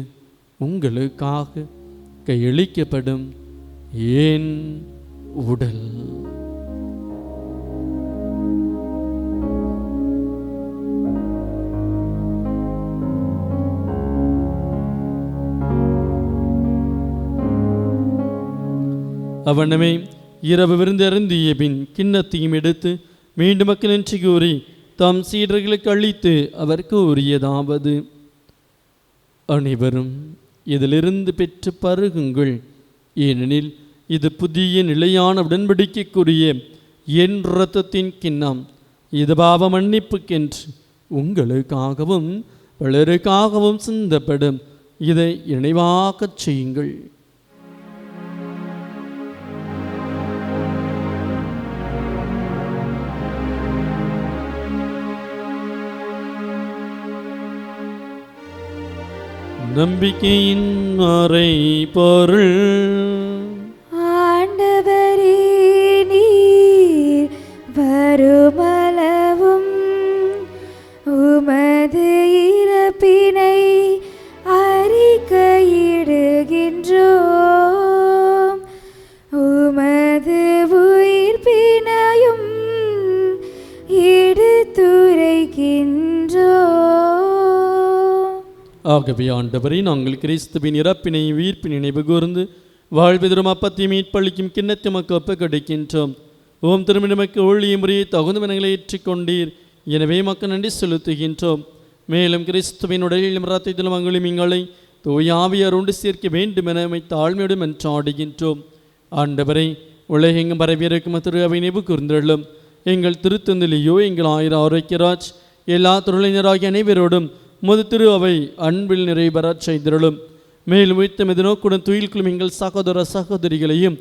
உங்களுக்காக கையளிக்கப்படும் என் உடல். அவனமே இரவு விருந்து அருந்திய பின் கிண்ணத்தையும் எடுத்து மீண்டும் மக்கள் நன்றி கூறி தம் சீடர்களுக்கு அளித்து அவர் கூறியதாவது: அனைவரும் இதிலிருந்து பெற்று பருகுங்கள், ஏனெனில் இது புதிய நிலையான உடன்படிக்கைக்குரிய என் இரத்தத்தின் கிண்ணம். இது பாவ மன்னிப்புக்கென்று உங்களுக்காகவும் பலருக்காகவும் சிந்தப்படும். இதை நினைவாகச் செய்யுங்கள். நம்பிக்கையின் அறை பொருள். ஆண்டவரே, நீர் வருமளவும் உமது இறப்பினை அறிக்கையிடுகின்றோம், உமது உயிர்ப்பினையும் எடுத்துரைக்கின்றோம். ஆகவே ஆண்டவரை, நாங்கள் கிறிஸ்துவின் இறப்பினை உயிர்ப்பின் நினைவு கூர்ந்து வாழ்வெதிரும் அப்பத்தை மீட்பளிக்கும் கிண்ணத்தை மக்கு ஒப்ப கிடைக்கின்றோம். ஓம் திருமணமக்கு ஊழிய முறையை தகுந்த மனங்களை ஏற்றிக்கொண்டீர், எனவே மக்கள் நன்றி செலுத்துகின்றோம். மேலும் கிறிஸ்துவின் உடலிலும் இரத்தத்திலும் அங்களும் எங்களை தூயாவியார் ஒன்று சேர்க்க வேண்டும் என தாழ்மையுடன் மன்றாடுகின்றோம். ஆண்டவரை, உலகெங்கும் பரவியிருக்கும் திரு அவை நினைவு கூர்ந்தள்ளும். எங்கள் திருத்தந்திலேயோ எங்கள் ஆயிர ஆரோக்கியராஜ் எல்லா தொழிலினராகிய அனைவரோடும் முது திரு அவை அன்பில் நிறைவேறச் செய்திருளும். மேலும் உயிர்த்த மீது நோக்குடன் துயில்குள்ளும் எங்கள் சகோதர சகோதரிகளையும்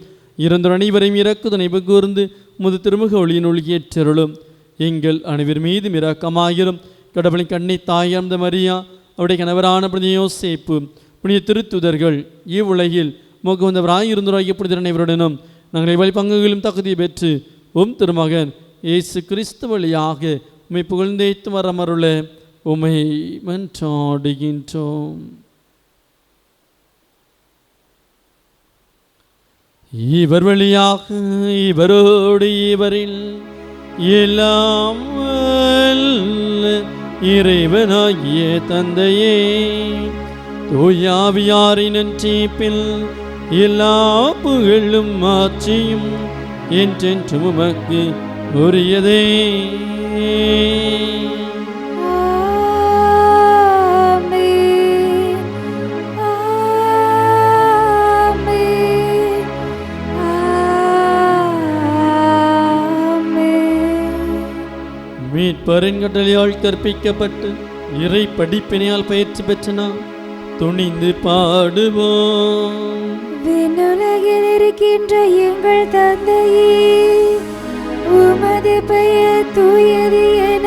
இறந்தோர் அனைவரையும் இறக்குது நினைவு கூர்ந்து முது திருமுக ஒளியின் ஒளியேற்றருளும். எங்கள் அனைவர் மீதும் இரக்கமாயிரும். கடவுளின் கண்ணை தாயார்ந்த மரியா, அவருடைய கணவரான புனித யோசேப்பு, புனித திருத்துதர்கள், இவ்வுலகில் முகவந்தவராயிருந்தோராகிய புனிதர் அனைவருடனும் நாங்கள் வழி பங்குகளும் தகுதி பெற்று திருமகன் இயேசு கிறிஸ்து வழியாக உம்மை புகழ்ந்தேத்து வரமருள உம்மை மன்றாடுகின்றோம். இவர் வழியாக இவரோடு இவரில் எல்லாம் இறைவனாகிய தந்தையே, தூயாவியாரின் நன்றிப்பில் எல்லா புகழும் ஆட்சியும் என்றென்று உமக்கு உரியதே. மீட்பரின் கட்டளையால் கற்பிக்கப்பட்டு இறை படிப்பினையால் பயிற்சி பெற்ற நாம் துணிந்து பாடுவோம். விண்ணுலகில் இருக்கின்ற எங்கள் தந்தையே, உமது பெயர் தூயது என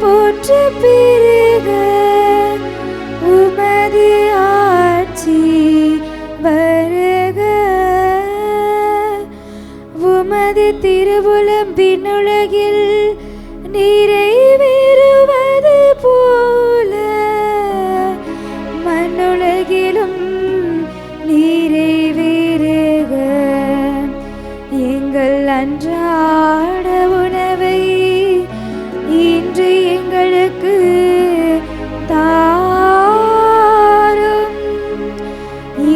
போற்ற பெருக. உமது ஆட்சி வருக. உமது திருவுளம் விண்ணுலகில் நிறைவேறுவது போல மண்ணுலகிலும் நிறைவேறுக. எங்கள் அன்றாட உணவை இன்று எங்களுக்கு தாரும்.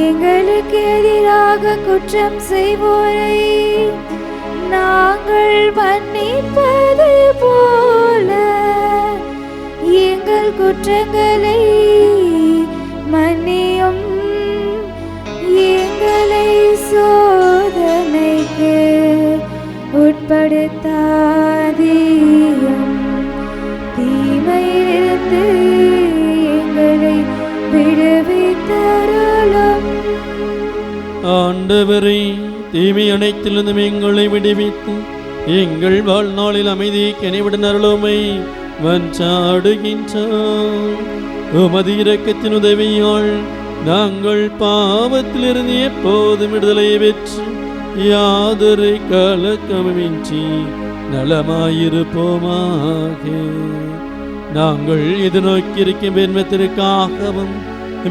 எங்களுக்கு எதிராக குற்றம் செய்வோரை நாங்கள் மன்னிப்பது போல எங்கள் குற்றங்களை மன்னியும். எங்களை சோதனைக்கு உட்படுத்தாதேயும், தீமையிலிருந்து எங்களை விடுவித்தருளும். ஆண்டவரே, தீமை அனைத்திலிருந்தும் எங்களை விடுவித்து எங்கள் வாழ்நாளில் அமைதியை கனிவுடன் அருளுமை வஞ்சாடுகின்றோம். உமது இரக்கத்தின் உதவியால் நாங்கள் பாவத்திலிருந்து எப்போதும் விடுதலை பெற்று யாதொரு கலக்கமின்றி நலமாயிருப்போமாக. நாங்கள் எதிர்நோக்கியிருக்கும் பெருமத்திற்காகவும்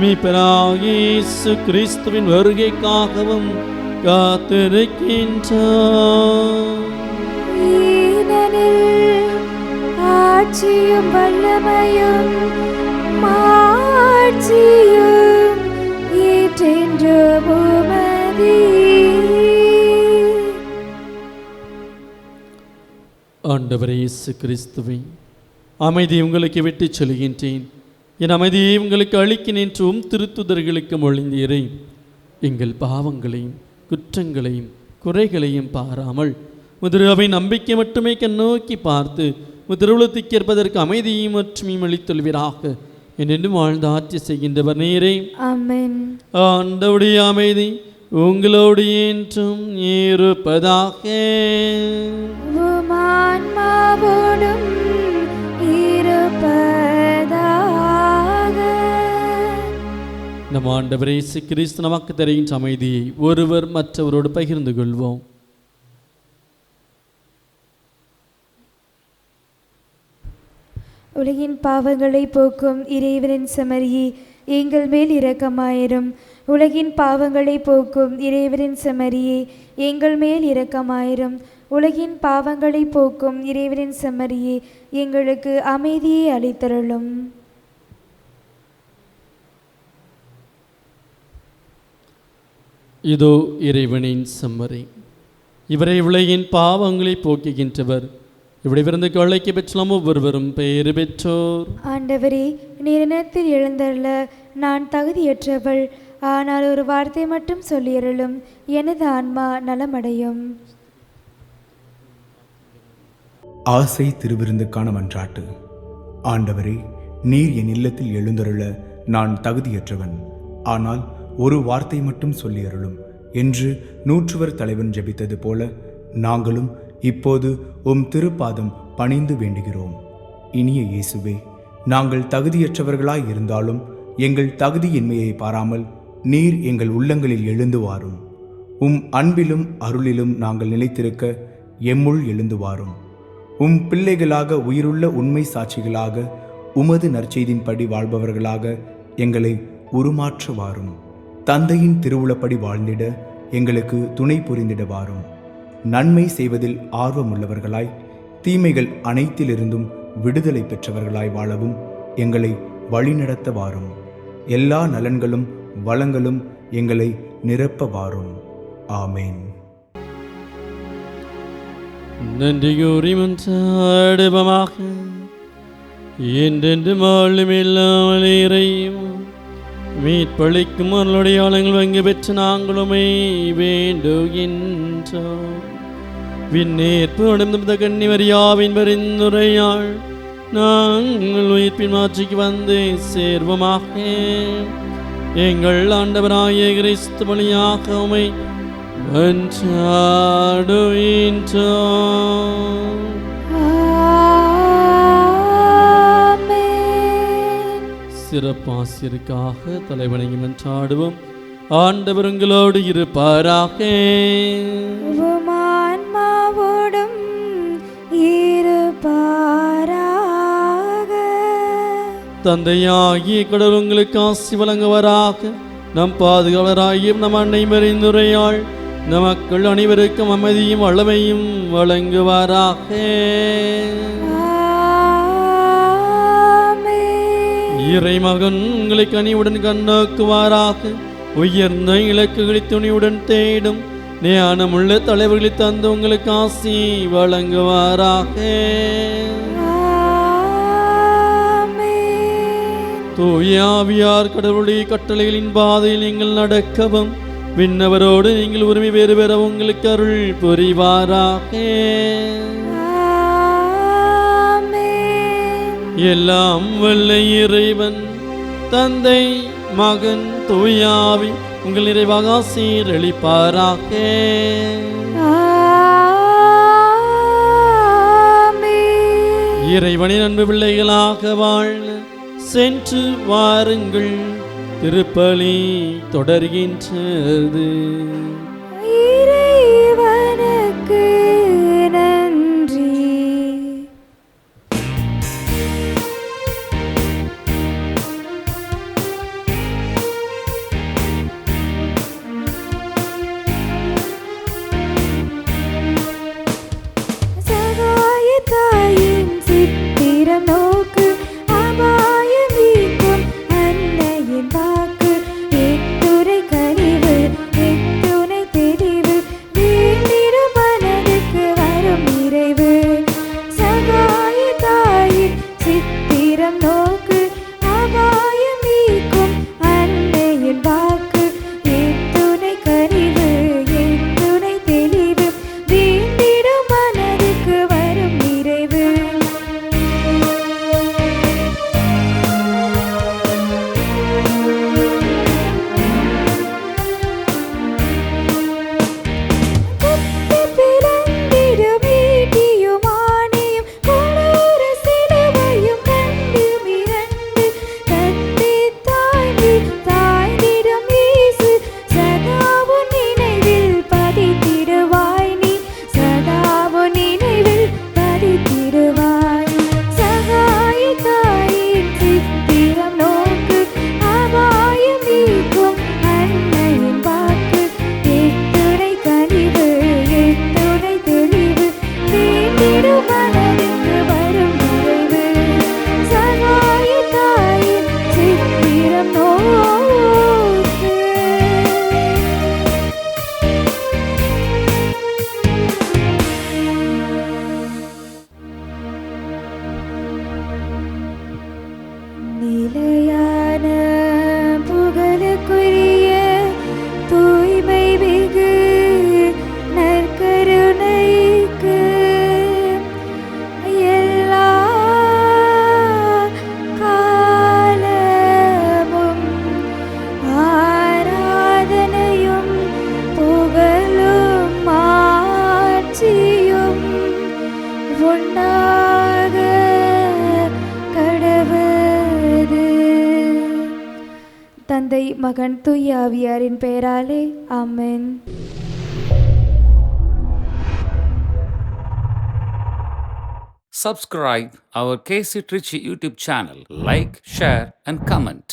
மீட்பராகிய இயேசு கிறிஸ்துவின் வருகைக்காகவும் காத்திருக்கின்றோம். ஏனெனில் ஆட்சியும் வல்லமையும் மாட்சியும் என்றென்றும் உமதே. ஆண்டவரே இயேசு கிறிஸ்துவே, அமைதி உங்களுக்கு விட்டுச் சொல்கின்றேன், என் அமைதியை உங்களுக்கு அளிக்கின்றேன் என்று திருத்துதர்களுக்கு மொழிந்தீரே. எங்கள் பாவங்களையும் குற்றங்களையும் குறைகளையும் பாராமல் முதிரவை நம்பிக்கை மட்டுமே கண்ணோக்கி பார்த்து முதிரவுலத்துக்கு ஏற்பதற்கு அமைதியும் மற்றும் அளித்தொள்வீராக என்னென்றும் வாழ்ந்து ஆட்சி செய்கின்றவர் நீரே. ஆமென். ஆண்டவருடைய அமைதி உங்களோடு என்றும் இருப்பதாக. உம் ஆன்மாவோடும் இருப்பதாக. நம் ஆண்டவர் இயேசு கிறிஸ்து நமக்கு தருகின்ற அமைதியை ஒருவர் மற்றவரோடு பகிர்ந்து கொள்வோம். உலகின் பாவங்களை போக்கும் இறைவனின் செம்மறியே, எங்கள் மேல் இரக்கமாயிரும். உலகின் பாவங்களை போக்கும் இறைவனின் செம்மறியே, எங்கள் மேல் இரக்கமாயிரும். உலகின் பாவங்களை போக்கும் இறைவனின் செம்மறியே, எங்களுக்கு அமைதியை அளித்தருளும். இதோ இறைவனின் செம்மறி, இவரை உலகின் பாவங்களை போக்குகின்றவர். இவரிலிருந்து கொள்ளைக்கு பெற்றோம் ஒவ்வொருவரும் பெயர் பெற்றோர். ஆண்டவரே, நீர் இனத்தில் எழுந்தருள நான் தகுதியற்றவள். ஆனால் ஒரு வார்த்தை மட்டும் சொல்லியருளும், எனது ஆன்மா நலமடையும். ஆசை திருவிருந்துக்கான மன்றாட்டு. ஆண்டவரே, நீர் என் இல்லத்தில் எழுந்தருள நான் தகுதியற்றவன். ஆனால் ஒரு வார்த்தை மட்டும் சொல்லியருளும் என்று 100 தலைவன் ஜெபித்தது போல நாங்களும் இப்போது உம் திருப்பாதம் பணிந்து வேண்டுகிறோம். இனிய இயேசுவே, நாங்கள் தகுதியற்றவர்களாய் இருந்தாலும் எங்கள் தகுதியின்மையை பாராமல் நீர் எங்கள் உள்ளங்களில் எழுந்து வாரும். உம் அன்பிலும் அருளிலும் நாங்கள் நிலைத்திருக்க எம்முள் எழுந்து வாரும். உம் பிள்ளைகளாக உயிருள்ள உண்மை சாட்சிகளாக உமது நற்செய்தின்படி வாழ்பவர்களாக எங்களை உருமாற்ற வாரும். தந்தையின் திருவுளப்படி வாழ்ந்திட எங்களுக்கு துணை புரிந்திட வாரும். நன்மை செய்வதில் ஆர்வமுள்ளவர்களாய் தீமைகள் அனைத்திலிருந்தும் விடுதலை பெற்றவர்களாய் வாழவும் எங்களை வழிநடத்த வாரும். எல்லா நலன்களும் வளங்களும் எங்களை நிரப்ப வாரும். ஆமேன். நன்றி கூறி மன்றாடுவோமாக. என்றென்று வாழும் இல்லாமல் இறையும் மீட்பளிக்கும் அருளுடைய ஆழங்கள் வங்கி பெற்று நாங்களுமே வேண்டுகின்றோம். விண்ணேற்பு அடைந்த கன்னிமரியாவின் பரிந்துரையாள் நாங்கள் உயிர்ப்பின் மாட்சிக்கு வந்து சேர்வமாக. எங்கள் ஆண்டவராகிய கிறிஸ்து வழியாக உம்மை மன்றாடுகின்றோம். ஆமென். சிறப்பாசிற்காக தலைவணங்கி மன்றாடுவோம். ஆண்டவர் உங்களோடு இருப்பாராக. உம் ஆன்மாவோடும் இருப்பாராக. தந்தையாகிய கடவுள் உங்களுக்கு ஆசி வழங்குவாராக. நம் பாதுகாவலராகிய நம் அன்னை மறைந்துரையாள் நமக்கள் அனைவருக்கும் அமைதியும் வல்லமையும் வழங்குவாராக. ஆமென். இறைமகன் உங்களை கனிவுடன் கண்ணோக்குவாராக. உயர்ந்த இலக்குகளை துணிவுடன் தேடும் ஞானமுள்ள தலைவர்களை தந்து உங்களுக்கு ஆசி வழங்குவாராக. தூயாவியார் கடவுளுடைய கட்டளைகளின் பாதையில் நீங்கள் நடக்கவும் விண்ணவரோடு நீங்கள் உரிமை வேறு பெற உங்களுக்கு அருள் புரிவாராக. எல்லாம் வல்ல இறைவன் தந்தை மகன் தூயாவி உங்கள் நிறைவாக சீரழிப்பாராக. இறைவனின் அன்பு பிள்ளைகளாக வாழ சென்று வாருங்கள். திருப்பலி தொடர்கின்றது. இறைவனுக்கு நன்றி. சகாய தாயின் சித்திரம் நோக்கு அபாயம் நீக்கும் அன்னையின் வாக்கு. எத்துணை கனிவு எத்துணை தெளிவு வீண்டிடும் மனதுக்கு வரும் நிறைவு. சகாய தாயின் சித்திரம் நோக்கு அபாயம் நீக்கும் அன்னையின் வாக்கு. எத்துணை கனிவு எத்துணை தெளிவு வீண்டிடும் மனதுக்கு வரும் நிறைவு. குத்தி பிறந்திடும் ஈட்டியும் ஆணையும் கொடூர சிலுவையும் கண்டு மிரண்டு தந்தி தாய்ந்திடும் இயேசு. சதாவும் நினைவில் பதித்திடுவாய் நீ. சதாவும் நினைவில் பதித்திடுவாய். சகாய தாயின் சித்திரம் நோக்கு அபாயம் நீக்கும் அன்னையின் வாக்கு. எத்துணை கனிவு எத்துணை தெளிவு வீண்டிடும் மனதுக்கு வரும் நிறைவு. சகாய தாயின் சித்திரம் நோக்கு. நிலையான புகழுக்குரிய தூய்மை மிகு நற்கருணைக்கு எல்லா காலமும் ஆராதனையும் புகழும் மாட்சியும் உண்டாக கடவுது. தந்தை மகன் தூய ஆவியாரின் பெயராலே ஆமென். Subscribe our KC Trichy YouTube channel. Like, share and comment.